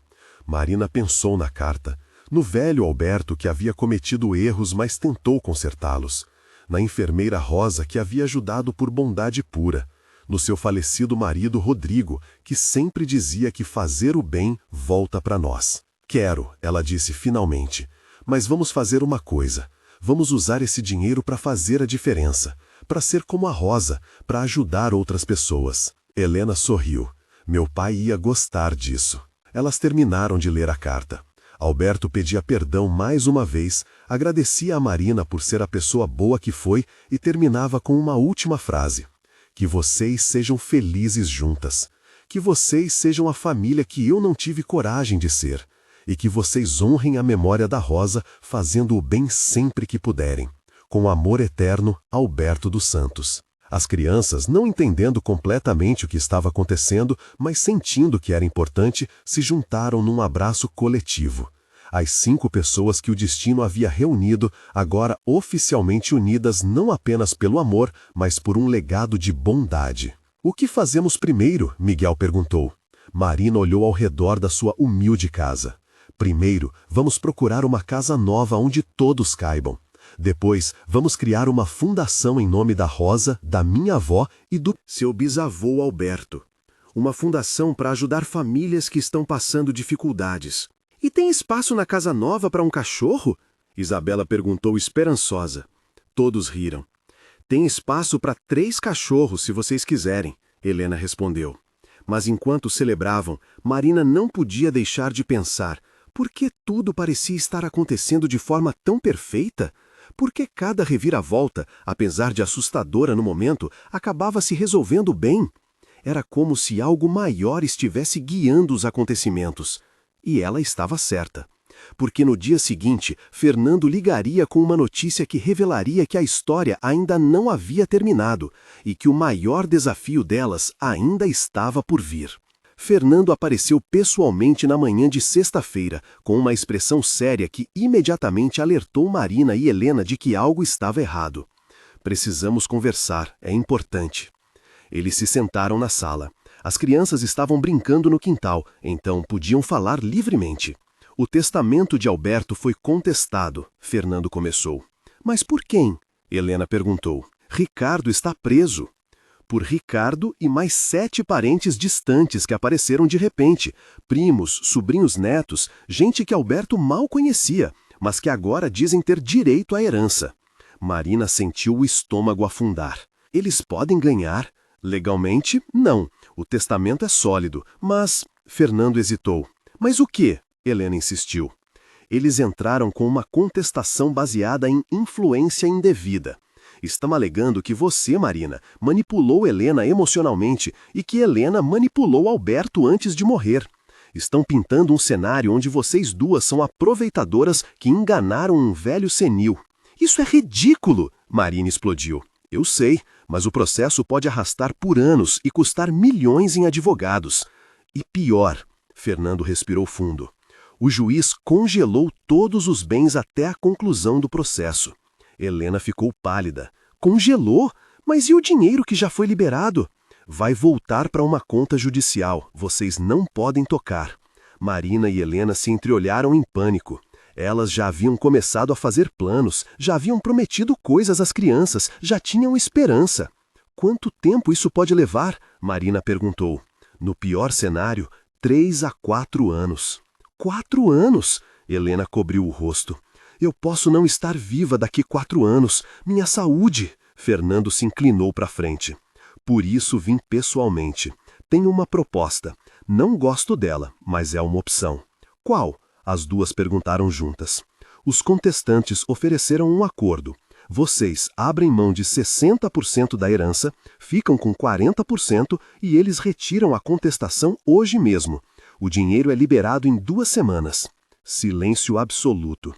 Marina pensou na carta, no velho Alberto que havia cometido erros, mas tentou consertá-los, na enfermeira Rosa que havia ajudado por bondade pura, no seu falecido marido Rodrigo, que sempre dizia que fazer o bem volta para nós. Quero, ela disse finalmente, mas vamos fazer uma coisa. Vamos usar esse dinheiro para fazer a diferença, para ser como a Rosa, para ajudar outras pessoas. Helena sorriu. Meu pai ia gostar disso. Elas terminaram de ler a carta. Alberto pedia perdão mais uma vez, agradecia a Marina por ser a pessoa boa que foi e terminava com uma última frase. Que vocês sejam felizes juntas. Que vocês sejam a família que eu não tive coragem de ser. E que vocês honrem a memória da Rosa, fazendo o bem sempre que puderem. Com amor eterno, Alberto dos Santos. As crianças, não entendendo completamente o que estava acontecendo, mas sentindo que era importante, se juntaram num abraço coletivo. As 5 pessoas que o destino havia reunido, agora oficialmente unidas não apenas pelo amor, mas por um legado de bondade. O que fazemos primeiro? Miguel perguntou. Marina olhou ao redor da sua humilde casa. Primeiro, vamos procurar uma casa nova onde todos caibam. Depois, vamos criar uma fundação em nome da Rosa, da minha avó e do seu bisavô Alberto. Uma fundação para ajudar famílias que estão passando dificuldades. E tem espaço na casa nova para um cachorro? Isabela perguntou esperançosa. Todos riram. Tem espaço para 3 cachorros, se vocês quiserem, Helena respondeu. Mas enquanto celebravam, Marina não podia deixar de pensar. Por que tudo parecia estar acontecendo de forma tão perfeita? Por que cada reviravolta, apesar de assustadora no momento, acabava se resolvendo bem? Era como se algo maior estivesse guiando os acontecimentos. E ela estava certa. Porque no dia seguinte, Fernando ligaria com uma notícia que revelaria que a história ainda não havia terminado e que o maior desafio delas ainda estava por vir. Fernando apareceu pessoalmente na manhã de sexta-feira, com uma expressão séria que imediatamente alertou Marina e Helena de que algo estava errado. Precisamos conversar, é importante. Eles se sentaram na sala. As crianças estavam brincando no quintal, então podiam falar livremente. O testamento de Alberto foi contestado, Fernando começou. Mas por quem? Helena perguntou. Ricardo está preso. Por Ricardo e mais 7 parentes distantes que apareceram de repente, primos, sobrinhos netos, gente que Alberto mal conhecia, mas que agora dizem ter direito à herança. Marina sentiu o estômago afundar. Eles podem ganhar? Legalmente, não. O testamento é sólido, mas... Fernando hesitou. Mas o quê? Helena insistiu. Eles entraram com uma contestação baseada em influência indevida. Estão alegando que você, Marina, manipulou Helena emocionalmente e que Helena manipulou Alberto antes de morrer. Estão pintando um cenário onde vocês duas são aproveitadoras que enganaram um velho senil. Isso é ridículo! Marina explodiu. Eu sei, mas o processo pode arrastar por anos e custar milhões em advogados. E pior, Fernando respirou fundo. O juiz congelou todos os bens até a conclusão do processo. Helena ficou pálida. Congelou? Mas e o dinheiro que já foi liberado? Vai voltar para uma conta judicial. Vocês não podem tocar. Marina e Helena se entreolharam em pânico. Elas já haviam começado a fazer planos, já haviam prometido coisas às crianças, já tinham esperança. Quanto tempo isso pode levar? Marina perguntou. No pior cenário, 3 a 4 anos. 4 anos? Helena cobriu o rosto. Eu posso não estar viva daqui 4 anos. Minha saúde. Fernando se inclinou para frente. Por isso vim pessoalmente. Tenho uma proposta. Não gosto dela, mas é uma opção. Qual? As duas perguntaram juntas. Os contestantes ofereceram um acordo. Vocês abrem mão de 60% da herança, ficam com 40% e eles retiram a contestação hoje mesmo. O dinheiro é liberado em 2 semanas. Silêncio absoluto.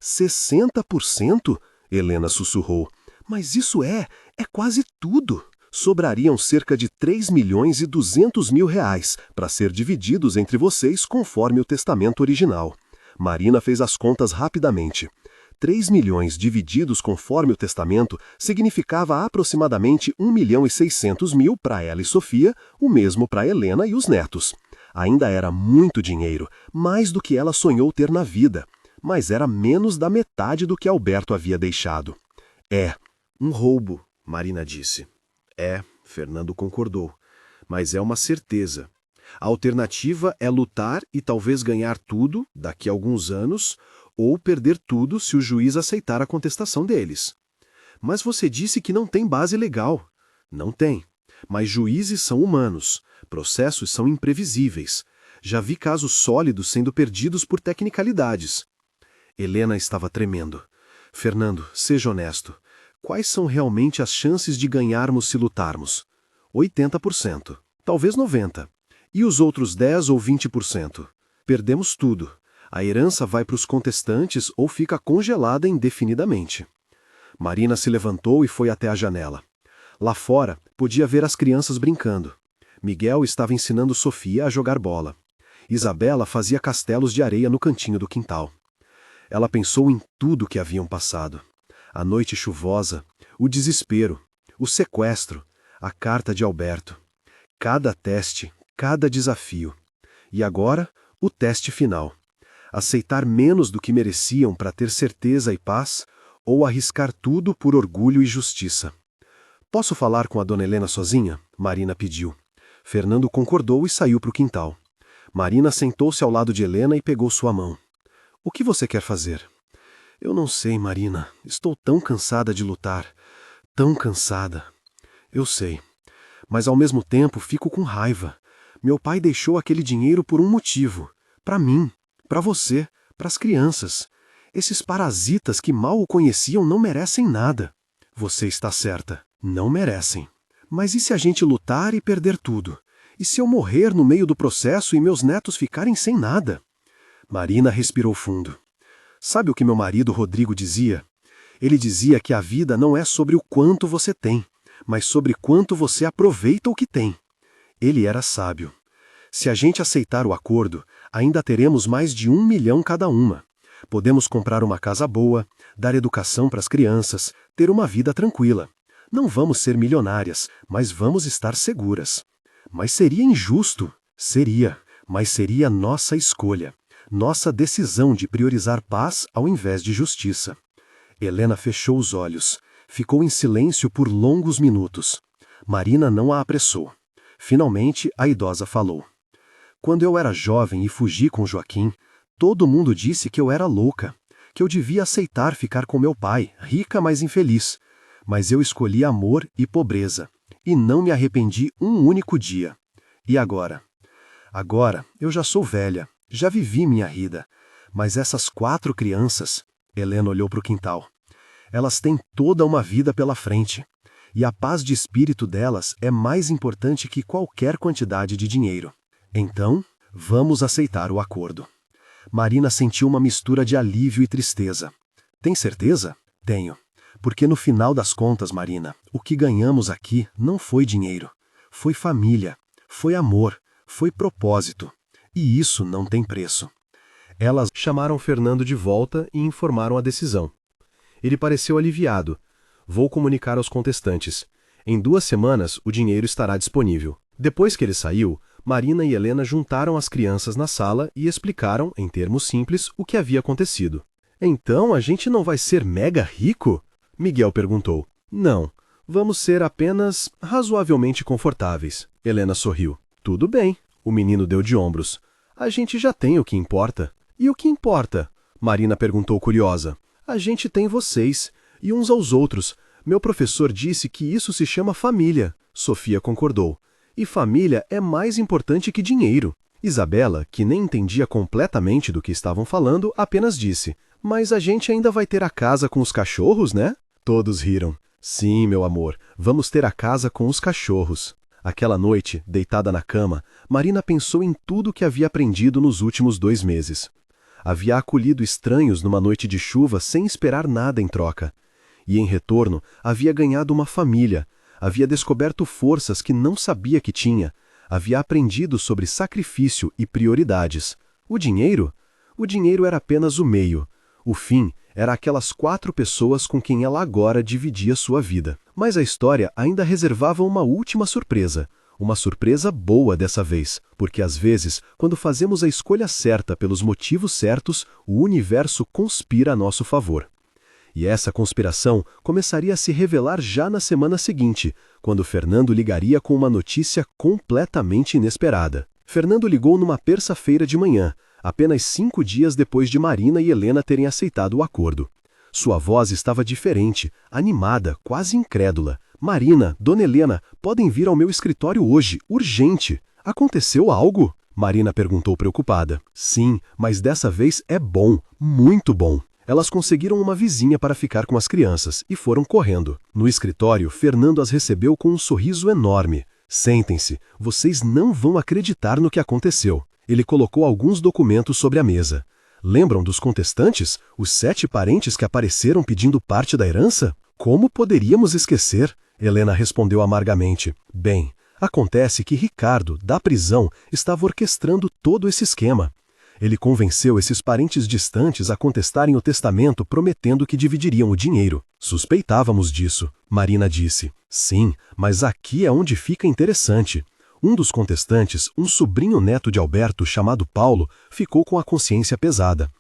60%? Helena sussurrou. Mas isso é quase tudo. Sobrariam cerca de 3.200.000 reais para ser divididos entre vocês conforme o testamento original. Marina fez as contas rapidamente. 3 milhões divididos conforme o testamento significava aproximadamente 1.600.000 para ela e Sofia, o mesmo para Helena e os netos. Ainda era muito dinheiro, mais do que ela sonhou ter na vida, mas era menos da metade do que Alberto havia deixado. É um roubo, Marina disse. Fernando concordou, mas é uma certeza. A alternativa é lutar e talvez ganhar tudo daqui a alguns anos, ou perder tudo se o juiz aceitar a contestação deles. Mas você disse que não tem base legal. Não tem. Mas juízes são humanos. Processos são imprevisíveis. Já vi casos sólidos sendo perdidos por tecnicalidades. Helena estava tremendo. Fernando, seja honesto. Quais são realmente as chances de ganharmos se lutarmos? 80%. Talvez 90%. E os outros 10 ou 20%? Perdemos tudo. A herança vai para os contestantes ou fica congelada indefinidamente. Marina se levantou e foi até a janela. Lá fora, podia ver as crianças brincando. Miguel estava ensinando Sofia a jogar bola. Isabela fazia castelos de areia no cantinho do quintal. Ela pensou em tudo que haviam passado. A noite chuvosa, o desespero, o sequestro, a carta de Alberto. Cada teste, cada desafio. E agora, o teste final. Aceitar menos do que mereciam para ter certeza e paz, ou arriscar tudo por orgulho e justiça. Posso falar com a dona Helena sozinha? Marina pediu. Fernando concordou e saiu para o quintal. Marina sentou-se ao lado de Helena e pegou sua mão. O que você quer fazer? Eu não sei, Marina. Estou tão cansada de lutar. Tão cansada. Eu sei. Mas ao mesmo tempo fico com raiva. Meu pai deixou aquele dinheiro por um motivo. Para mim, para você, para as crianças. Esses parasitas que mal o conheciam não merecem nada. Você está certa. Não merecem. Mas e se a gente lutar e perder tudo? E se eu morrer no meio do processo e meus netos ficarem sem nada? Marina respirou fundo. Sabe o que meu marido Rodrigo dizia? Ele dizia que a vida não é sobre o quanto você tem, mas sobre quanto você aproveita o que tem. Ele era sábio. Se a gente aceitar o acordo, ainda teremos mais de 1 milhão cada uma. Podemos comprar uma casa boa, dar educação para as crianças, ter uma vida tranquila. Não vamos ser milionárias, mas vamos estar seguras. Mas seria injusto? Seria, mas seria nossa escolha. Nossa decisão de priorizar paz ao invés de justiça. Helena fechou os olhos. Ficou em silêncio por longos minutos. Marina não a apressou. Finalmente, a idosa falou. Quando eu era jovem e fugi com Joaquim, todo mundo disse que eu era louca, que eu devia aceitar ficar com meu pai, rica mas infeliz. Mas eu escolhi amor e pobreza, e não me arrependi um único dia. E agora? Agora, eu já sou velha. Já vivi minha vida, mas essas 4 crianças, Helena olhou para o quintal, elas têm toda uma vida pela frente, e a paz de espírito delas é mais importante que qualquer quantidade de dinheiro. Então, vamos aceitar o acordo. Marina sentiu uma mistura de alívio e tristeza. Tem certeza? Tenho. Porque no final das contas, Marina, o que ganhamos aqui não foi dinheiro. Foi família, foi amor, foi propósito. E isso não tem preço. Elas chamaram Fernando de volta e informaram a decisão. Ele pareceu aliviado. Vou comunicar aos contestantes. Em 2 semanas, o dinheiro estará disponível. Depois que ele saiu, Marina e Helena juntaram as crianças na sala e explicaram, em termos simples, o que havia acontecido. Então a gente não vai ser mega rico? Miguel perguntou. Não, vamos ser apenas razoavelmente confortáveis. Helena sorriu. Tudo bem, o menino deu de ombros. A gente já tem o que importa. E o que importa? Marina perguntou curiosa. A gente tem vocês, e uns aos outros. Meu professor disse que isso se chama família. Sofia concordou. E família é mais importante que dinheiro. Isabela, que nem entendia completamente do que estavam falando, apenas disse: mas a gente ainda vai ter a casa com os cachorros, né? Todos riram. Sim, meu amor, vamos ter a casa com os cachorros. Aquela noite, deitada na cama, Marina pensou em tudo que havia aprendido nos últimos 2 meses. Havia acolhido estranhos numa noite de chuva sem esperar nada em troca. E, em retorno, havia ganhado uma família, havia descoberto forças que não sabia que tinha, havia aprendido sobre sacrifício e prioridades. O dinheiro? O dinheiro era apenas o meio. O fim era aquelas 4 pessoas com quem ela agora dividia sua vida. Mas a história ainda reservava uma última surpresa. Uma surpresa boa dessa vez, porque às vezes, quando fazemos a escolha certa pelos motivos certos, o universo conspira a nosso favor. E essa conspiração começaria a se revelar já na semana seguinte, quando Fernando ligaria com uma notícia completamente inesperada. Fernando ligou numa terça-feira de manhã, apenas 5 dias depois de Marina e Helena terem aceitado o acordo. Sua voz estava diferente, animada, quase incrédula. Marina, Dona Helena, podem vir ao meu escritório hoje, urgente. Aconteceu algo? Marina perguntou preocupada. Sim, mas dessa vez é bom, muito bom. Elas conseguiram uma vizinha para ficar com as crianças e foram correndo. No escritório, Fernando as recebeu com um sorriso enorme. Sentem-se, vocês não vão acreditar no que aconteceu. Ele colocou alguns documentos sobre a mesa. Lembram dos contestantes? Os 7 parentes que apareceram pedindo parte da herança? Como poderíamos esquecer? Helena respondeu amargamente. Bem, acontece que Ricardo, da prisão, estava orquestrando todo esse esquema. Ele convenceu esses parentes distantes a contestarem o testamento prometendo que dividiriam o dinheiro. Suspeitávamos disso, Marina disse. Sim, mas aqui é onde fica interessante. Um dos contestantes, um sobrinho neto de Alberto chamado Paulo, ficou com a consciência pesada.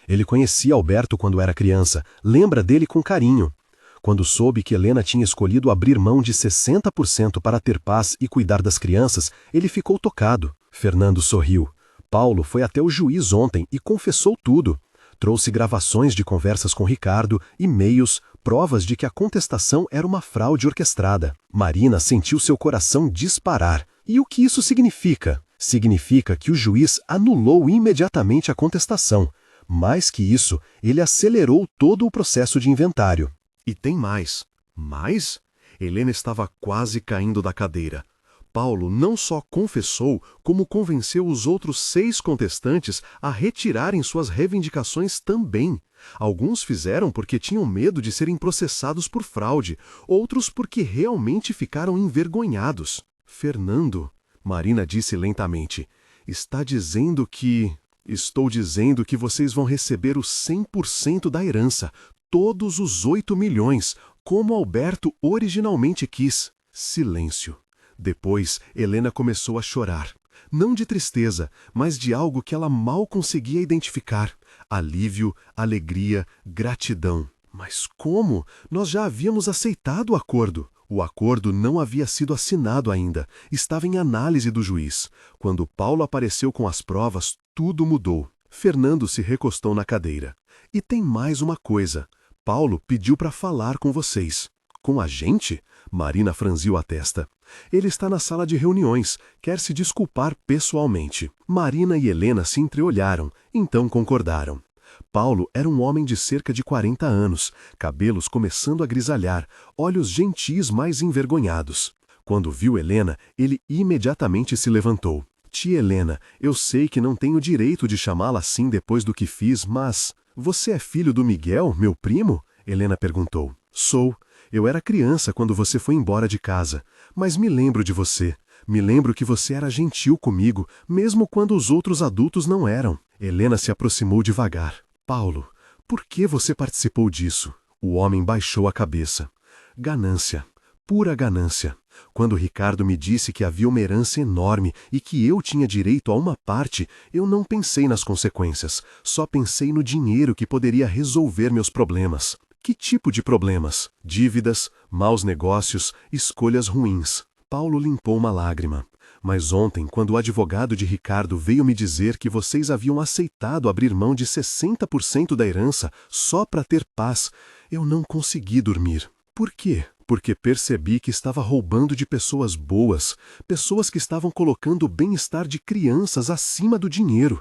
Ele conhecia Alberto quando era criança, lembra dele com carinho. Quando soube que Helena tinha escolhido abrir mão de 60% para ter paz e cuidar das crianças, ele ficou tocado. Fernando sorriu. Paulo foi até o juiz ontem e confessou tudo. Trouxe gravações de conversas com Ricardo, e-mails, provas de que a contestação era uma fraude orquestrada. Marina sentiu seu coração disparar. E o que isso significa? Significa que o juiz anulou imediatamente a contestação. Mais que isso, ele acelerou todo o processo de inventário. E tem mais. Mais? Helena estava quase caindo da cadeira. Paulo não só confessou, como convenceu os outros 6 contestantes a retirarem suas reivindicações também. Alguns fizeram porque tinham medo de serem processados por fraude, outros porque realmente ficaram envergonhados. Fernando, Marina disse lentamente, está dizendo que... Estou dizendo que vocês vão receber os 100% da herança, todos os 8 milhões, como Alberto originalmente quis. Silêncio. Depois, Helena começou a chorar. Não de tristeza, mas de algo que ela mal conseguia identificar. Alívio, alegria, gratidão. Mas como? Nós já havíamos aceitado o acordo. O acordo não havia sido assinado ainda. Estava em análise do juiz. Quando Paulo apareceu com as provas, tudo mudou. Fernando se recostou na cadeira. E tem mais uma coisa. Paulo pediu para falar com vocês. Com a gente? Marina franziu a testa. Ele está na sala de reuniões, quer se desculpar pessoalmente. Marina e Helena se entreolharam, então concordaram. Paulo era um homem de cerca de 40 anos, cabelos começando a grisalhar, olhos gentis mais envergonhados. Quando viu Helena, ele imediatamente se levantou. Tia Helena, eu sei que não tenho direito de chamá-la assim depois do que fiz, mas... Você é filho do Miguel, meu primo? Helena perguntou. Sou. Eu era criança quando você foi embora de casa, mas me lembro de você. Me lembro que você era gentil comigo, mesmo quando os outros adultos não eram. Helena se aproximou devagar. Paulo, por que você participou disso? O homem baixou a cabeça. Ganância. Pura ganância. Quando Ricardo me disse que havia uma herança enorme e que eu tinha direito a uma parte, eu não pensei nas consequências, só pensei no dinheiro que poderia resolver meus problemas. Que tipo de problemas? Dívidas, maus negócios, escolhas ruins. Paulo limpou uma lágrima. Mas ontem, quando o advogado de Ricardo veio me dizer que vocês haviam aceitado abrir mão de 60% da herança só para ter paz, eu não consegui dormir. Por quê? Porque percebi que estava roubando de pessoas boas, pessoas que estavam colocando o bem-estar de crianças acima do dinheiro.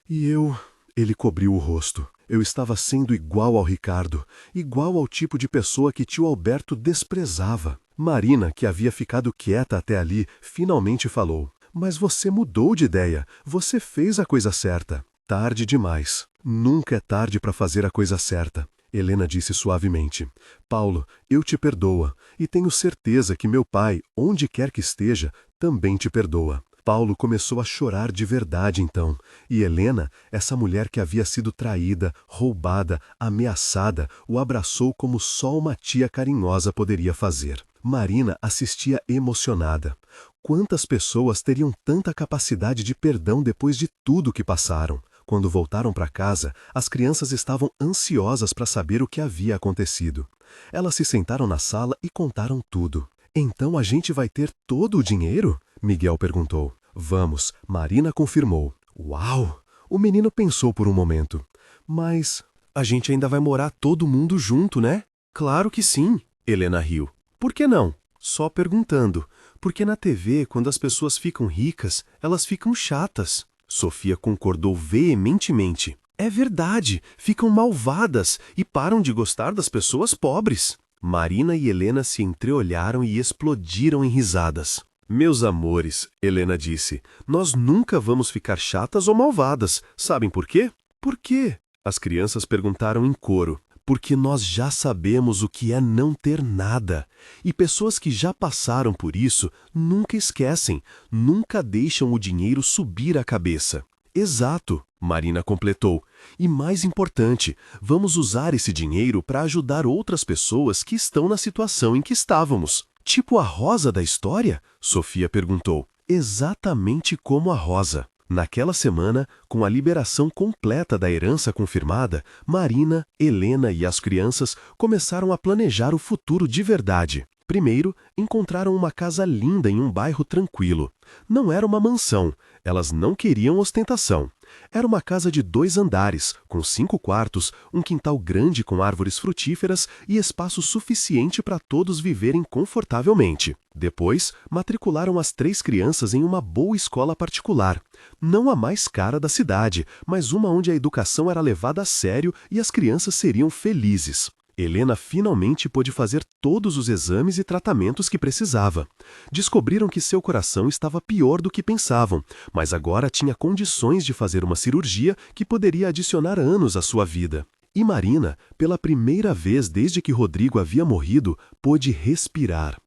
E eu... Ele cobriu o rosto. Eu estava sendo igual ao Ricardo, igual ao tipo de pessoa que tio Alberto desprezava. Marina, que havia ficado quieta até ali, finalmente falou. Mas você mudou de ideia. Você fez a coisa certa. Tarde demais. Nunca é tarde para fazer a coisa certa. Helena disse suavemente. Paulo, eu te perdoo, e tenho certeza que meu pai, onde quer que esteja, também te perdoa. Paulo começou a chorar de verdade então, e Helena, essa mulher que havia sido traída, roubada, ameaçada, o abraçou como só uma tia carinhosa poderia fazer. Marina assistia emocionada. Quantas pessoas teriam tanta capacidade de perdão depois de tudo que passaram? Quando voltaram para casa, as crianças estavam ansiosas para saber o que havia acontecido. Elas se sentaram na sala e contaram tudo. Então a gente vai ter todo o dinheiro? Miguel perguntou. Vamos, Marina confirmou. Uau! O menino pensou por um momento. Mas a gente ainda vai morar todo mundo junto, né? Claro que sim, Helena riu. Por que não? Só perguntando. Porque na TV, quando as pessoas ficam ricas, elas ficam chatas. Sofia concordou veementemente. É verdade, ficam malvadas e param de gostar das pessoas pobres. Marina e Helena se entreolharam e explodiram em risadas. Meus amores, Helena disse, nós nunca vamos ficar chatas ou malvadas. Sabem por quê? Por quê? As crianças perguntaram em coro. Porque nós já sabemos o que é não ter nada. E pessoas que já passaram por isso nunca esquecem, nunca deixam o dinheiro subir a cabeça. Exato, Marina completou. E mais importante, vamos usar esse dinheiro para ajudar outras pessoas que estão na situação em que estávamos. Tipo a Rosa da história? Sofia perguntou. Exatamente como a Rosa. Naquela semana, com a liberação completa da herança confirmada, Marina, Helena e as crianças começaram a planejar o futuro de verdade. Primeiro, encontraram uma casa linda em um bairro tranquilo. Não era uma mansão, elas não queriam ostentação. Era uma casa de 2 andares, com 5 quartos, um quintal grande com árvores frutíferas e espaço suficiente para todos viverem confortavelmente. Depois, matricularam as 3 crianças em uma boa escola particular. Não a mais cara da cidade, mas uma onde a educação era levada a sério e as crianças seriam felizes. Helena finalmente pôde fazer todos os exames e tratamentos que precisava. Descobriram que seu coração estava pior do que pensavam, mas agora tinha condições de fazer uma cirurgia que poderia adicionar anos à sua vida. E Marina, pela primeira vez desde que Rodrigo havia morrido, pôde respirar.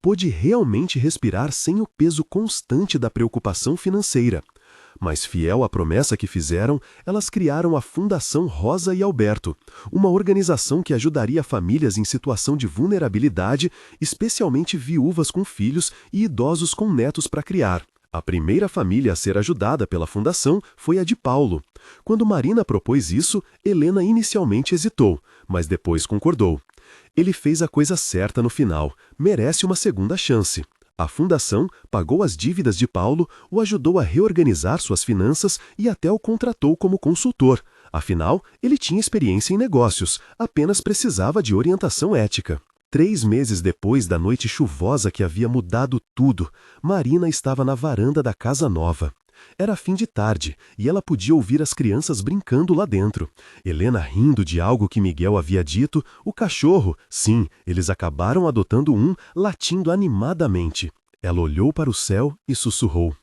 Pôde realmente respirar sem o peso constante da preocupação financeira. Mas fiel à promessa que fizeram, elas criaram a Fundação Rosa e Alberto, uma organização que ajudaria famílias em situação de vulnerabilidade, especialmente viúvas com filhos e idosos com netos para criar. A primeira família a ser ajudada pela fundação foi a de Paulo. Quando Marina propôs isso, Helena inicialmente hesitou, mas depois concordou. Ele fez a coisa certa no final, merece uma segunda chance. A fundação pagou as dívidas de Paulo, o ajudou a reorganizar suas finanças e até o contratou como consultor. Afinal, ele tinha experiência em negócios, apenas precisava de orientação ética. 3 meses depois da noite chuvosa que havia mudado tudo, Marina estava na varanda da casa nova. Era fim de tarde e ela podia ouvir as crianças brincando lá dentro. Helena rindo de algo que Miguel havia dito, o cachorro, sim, eles acabaram adotando um, latindo animadamente. Ela olhou para o céu e sussurrou.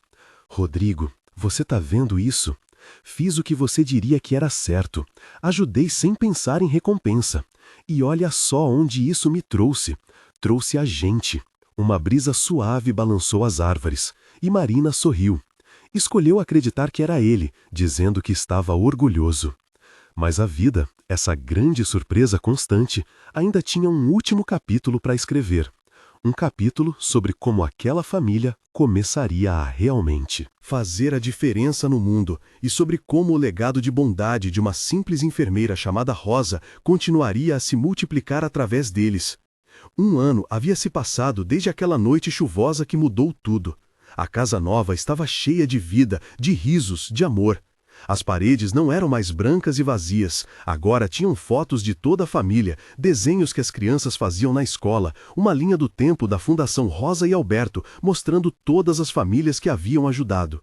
Rodrigo, você tá vendo isso? Fiz o que você diria que era certo. Ajudei sem pensar em recompensa. E olha só onde isso me trouxe. Trouxe a gente. Uma brisa suave balançou as árvores, e Marina sorriu. Escolheu acreditar que era ele, dizendo que estava orgulhoso. Mas a vida, essa grande surpresa constante, ainda tinha um último capítulo para escrever. Um capítulo sobre como aquela família começaria a realmente fazer a diferença no mundo e sobre como o legado de bondade de uma simples enfermeira chamada Rosa continuaria a se multiplicar através deles. Um ano havia se passado desde aquela noite chuvosa que mudou tudo. A casa nova estava cheia de vida, de risos, de amor. As paredes não eram mais brancas e vazias, agora tinham fotos de toda a família, desenhos que as crianças faziam na escola, uma linha do tempo da Fundação Rosa e Alberto, mostrando todas as famílias que haviam ajudado.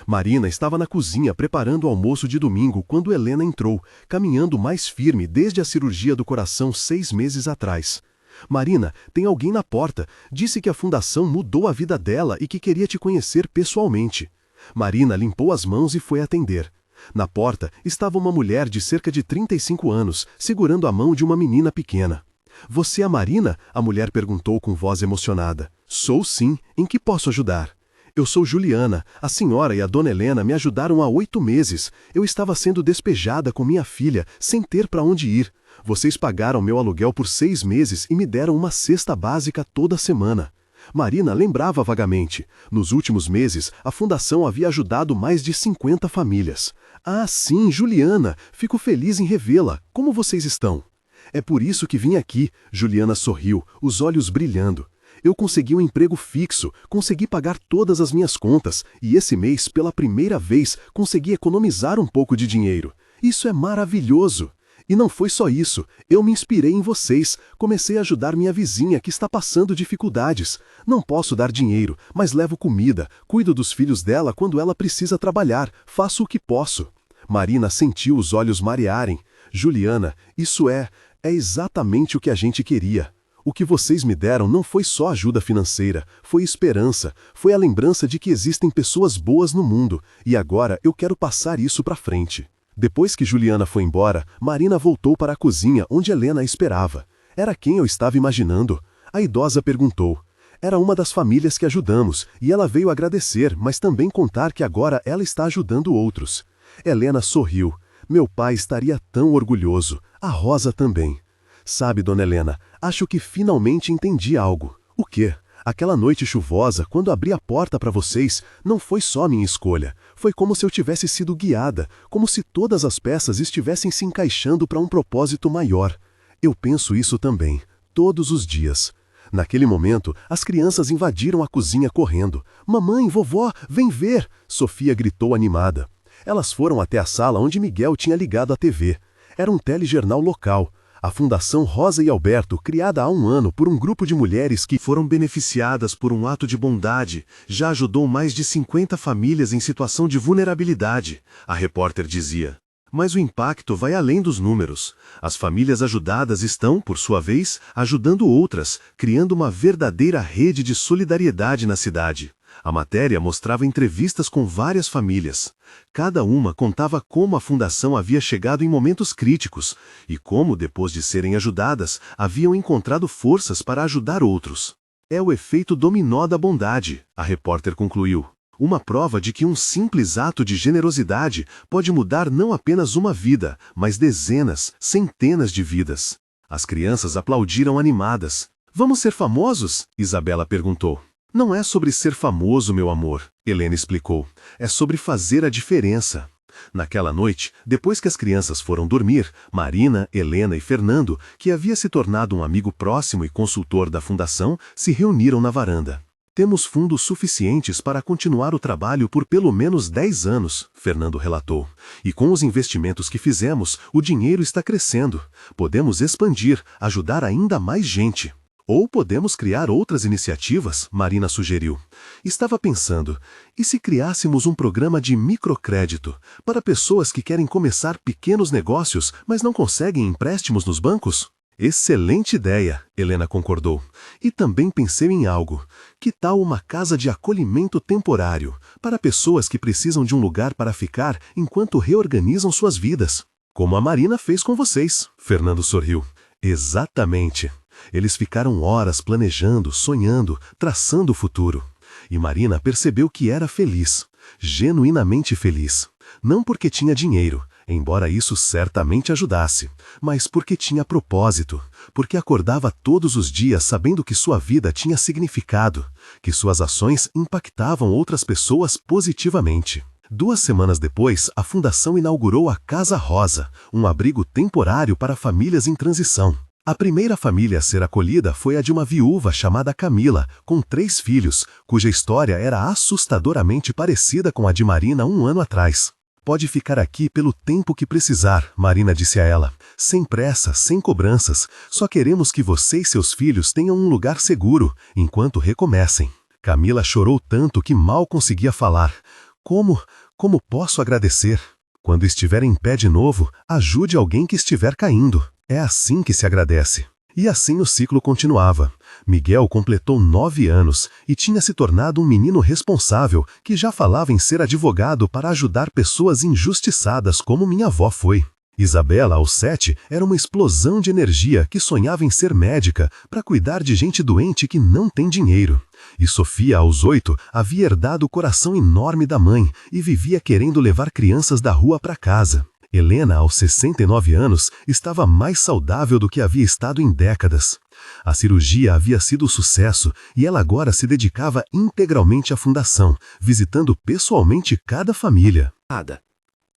Marina estava na cozinha preparando o almoço de domingo quando Helena entrou, caminhando mais firme desde a cirurgia do coração 6 meses atrás. Marina, tem alguém na porta, disse que a fundação mudou a vida dela e que queria te conhecer pessoalmente. Marina limpou as mãos e foi atender. Na porta estava uma mulher de cerca de 35 anos, segurando a mão de uma menina pequena. Você é a Marina? A mulher perguntou com voz emocionada. Sou sim, em que posso ajudar? Eu sou Juliana, a senhora e a dona Helena me ajudaram há 8 meses. Eu estava sendo despejada com minha filha, sem ter para onde ir. Vocês pagaram meu aluguel por 6 meses e me deram uma cesta básica toda semana. Marina lembrava vagamente. Nos últimos meses, a fundação havia ajudado mais de 50 famílias. Ah, sim, Juliana, fico feliz em revê-la. Como vocês estão? É por isso que vim aqui. Juliana sorriu, os olhos brilhando. Eu consegui um emprego fixo, consegui pagar todas as minhas contas e esse mês, pela primeira vez, consegui economizar um pouco de dinheiro. Isso é maravilhoso! E não foi só isso, eu me inspirei em vocês, comecei a ajudar minha vizinha que está passando dificuldades. Não posso dar dinheiro, mas levo comida, cuido dos filhos dela quando ela precisa trabalhar, faço o que posso. Marina sentiu os olhos marearem. Juliana, isso é exatamente o que a gente queria. O que vocês me deram não foi só ajuda financeira, foi esperança, foi a lembrança de que existem pessoas boas no mundo, e agora eu quero passar isso para frente. Depois que Juliana foi embora, Marina voltou para a cozinha onde Helena a esperava. Era quem eu estava imaginando? A idosa perguntou. Era uma das famílias que ajudamos, e ela veio agradecer, mas também contar que agora ela está ajudando outros. Helena sorriu. Meu pai estaria tão orgulhoso. A Rosa também. Sabe, dona Helena, acho que finalmente entendi algo. O quê? Aquela noite chuvosa, quando abri a porta para vocês, não foi só minha escolha. Foi como se eu tivesse sido guiada, como se todas as peças estivessem se encaixando para um propósito maior. Eu penso isso também, todos os dias. Naquele momento, as crianças invadiram a cozinha correndo. Mamãe, vovó, vem ver! Sofia gritou animada. Elas foram até a sala onde Miguel tinha ligado a TV. Era um telejornal local. A Fundação Rosa e Alberto, criada há 1 ano por um grupo de mulheres que foram beneficiadas por um ato de bondade, já ajudou mais de 50 famílias em situação de vulnerabilidade, a repórter dizia. Mas o impacto vai além dos números. As famílias ajudadas estão, por sua vez, ajudando outras, criando uma verdadeira rede de solidariedade na cidade. A matéria mostrava entrevistas com várias famílias. Cada uma contava como a fundação havia chegado em momentos críticos e como, depois de serem ajudadas, haviam encontrado forças para ajudar outros. É o efeito dominó da bondade, a repórter concluiu. Uma prova de que um simples ato de generosidade pode mudar não apenas uma vida, mas dezenas, centenas de vidas. As crianças aplaudiram animadas. Vamos ser famosos? Isabela perguntou. Não é sobre ser famoso, meu amor, Helena explicou. É sobre fazer a diferença. Naquela noite, depois que as crianças foram dormir, Marina, Helena e Fernando, que havia se tornado um amigo próximo e consultor da fundação, se reuniram na varanda. Temos fundos suficientes para continuar o trabalho por pelo menos 10 anos, Fernando relatou. E com os investimentos que fizemos, o dinheiro está crescendo. Podemos expandir, ajudar ainda mais gente. Ou podemos criar outras iniciativas, Marina sugeriu. Estava pensando, e se criássemos um programa de microcrédito para pessoas que querem começar pequenos negócios, mas não conseguem empréstimos nos bancos? Excelente ideia, Helena concordou. E também pensei em algo. Que tal uma casa de acolhimento temporário, para pessoas que precisam de um lugar para ficar enquanto reorganizam suas vidas? Como a Marina fez com vocês, Fernando sorriu. Exatamente. Eles ficaram horas planejando, sonhando, traçando o futuro. E Marina percebeu que era feliz, genuinamente feliz. Não porque tinha dinheiro, embora isso certamente ajudasse, mas porque tinha propósito, porque acordava todos os dias sabendo que sua vida tinha significado, que suas ações impactavam outras pessoas positivamente. 2 semanas depois, a fundação inaugurou a Casa Rosa, um abrigo temporário para famílias em transição. A primeira família a ser acolhida foi a de uma viúva chamada Camila, com 3 filhos, cuja história era assustadoramente parecida com a de Marina 1 ano atrás. Pode ficar aqui pelo tempo que precisar, Marina disse a ela. Sem pressa, sem cobranças, só queremos que você e seus filhos tenham um lugar seguro, enquanto recomecem. Camila chorou tanto que mal conseguia falar. Como posso agradecer? Quando estiver em pé de novo, ajude alguém que estiver caindo. É assim que se agradece. E assim o ciclo continuava. Miguel completou 9 anos e tinha se tornado um menino responsável que já falava em ser advogado para ajudar pessoas injustiçadas como minha avó foi. Isabela, aos 7, era uma explosão de energia que sonhava em ser médica para cuidar de gente doente que não tem dinheiro. E Sofia, aos 8, havia herdado o coração enorme da mãe e vivia querendo levar crianças da rua para casa. Helena, aos 69 anos, estava mais saudável do que havia estado em décadas. A cirurgia havia sido um sucesso e ela agora se dedicava integralmente à fundação, visitando pessoalmente cada família.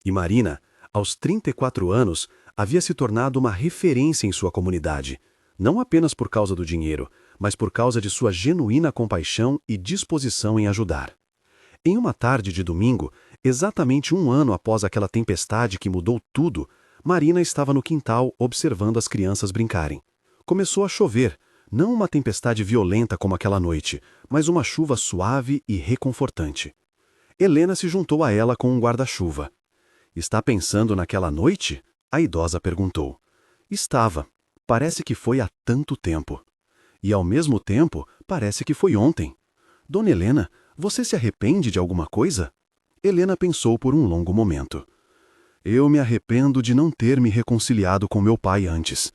E Marina, aos 34 anos, havia se tornado uma referência em sua comunidade, não apenas por causa do dinheiro, mas por causa de sua genuína compaixão e disposição em ajudar. Em uma tarde de domingo, exatamente 1 ano após aquela tempestade que mudou tudo, Marina estava no quintal observando as crianças brincarem. Começou a chover, não uma tempestade violenta como aquela noite, mas uma chuva suave e reconfortante. Helena se juntou a ela com um guarda-chuva. "Está pensando naquela noite?" a idosa perguntou. "Estava. Parece que foi há tanto tempo. E ao mesmo tempo, parece que foi ontem. Dona Helena, você se arrepende de alguma coisa?" Helena pensou por um longo momento. "Eu me arrependo de não ter me reconciliado com meu pai antes.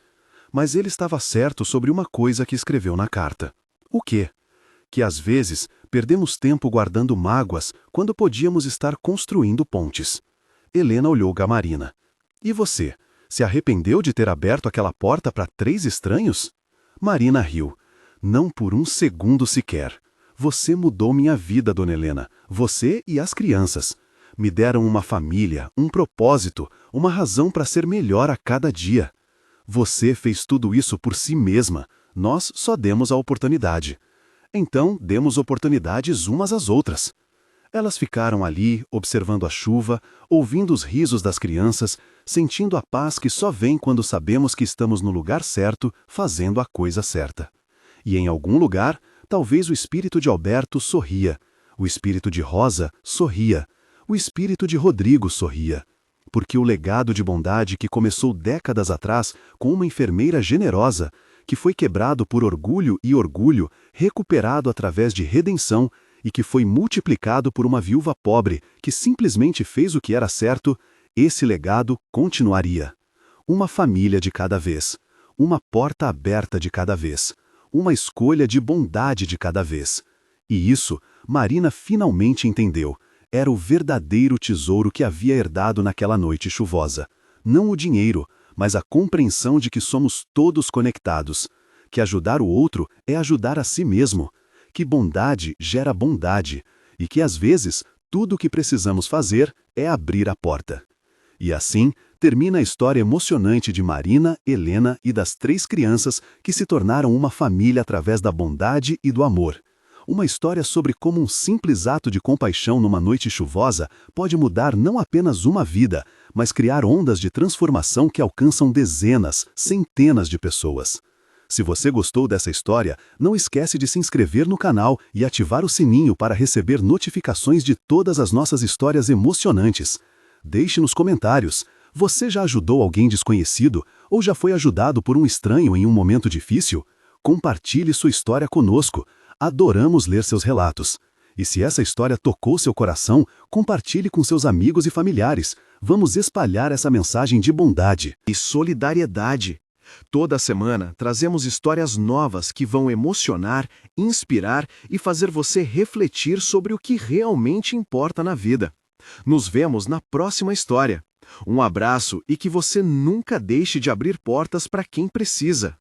Mas ele estava certo sobre uma coisa que escreveu na carta." "O quê?" "Que às vezes perdemos tempo guardando mágoas quando podíamos estar construindo pontes." Helena olhou para Marina. "E você, se arrependeu de ter aberto aquela porta para 3 estranhos?" Marina riu. "Não por um segundo sequer. Você mudou minha vida, Dona Helena, você e as crianças. Me deram uma família, um propósito, uma razão para ser melhor a cada dia. Você fez tudo isso por si mesma, nós só demos a oportunidade. Então, demos oportunidades umas às outras." Elas ficaram ali, observando a chuva, ouvindo os risos das crianças, sentindo a paz que só vem quando sabemos que estamos no lugar certo, fazendo a coisa certa. E em algum lugar, talvez o espírito de Alberto sorria, o espírito de Rosa sorria, o espírito de Rodrigo sorria. Porque o legado de bondade que começou décadas atrás com uma enfermeira generosa, que foi quebrado por orgulho e orgulho, recuperado através de redenção e que foi multiplicado por uma viúva pobre que simplesmente fez o que era certo, esse legado continuaria. Uma família de cada vez, uma porta aberta de cada vez, uma escolha de bondade de cada vez. E isso, Marina finalmente entendeu. Era o verdadeiro tesouro que havia herdado naquela noite chuvosa. Não o dinheiro, mas a compreensão de que somos todos conectados, que ajudar o outro é ajudar a si mesmo, que bondade gera bondade, e que às vezes tudo o que precisamos fazer é abrir a porta. E assim termina a história emocionante de Marina, Helena e das 3 crianças que se tornaram uma família através da bondade e do amor. Uma história sobre como um simples ato de compaixão numa noite chuvosa pode mudar não apenas uma vida, mas criar ondas de transformação que alcançam dezenas, centenas de pessoas. Se você gostou dessa história, não esquece de se inscrever no canal e ativar o sininho para receber notificações de todas as nossas histórias emocionantes. Deixe nos comentários, você já ajudou alguém desconhecido ou já foi ajudado por um estranho em um momento difícil? Compartilhe sua história conosco. Adoramos ler seus relatos. E se essa história tocou seu coração, compartilhe com seus amigos e familiares. Vamos espalhar essa mensagem de bondade e solidariedade. Toda semana trazemos histórias novas que vão emocionar, inspirar e fazer você refletir sobre o que realmente importa na vida. Nos vemos na próxima história. Um abraço e que você nunca deixe de abrir portas para quem precisa.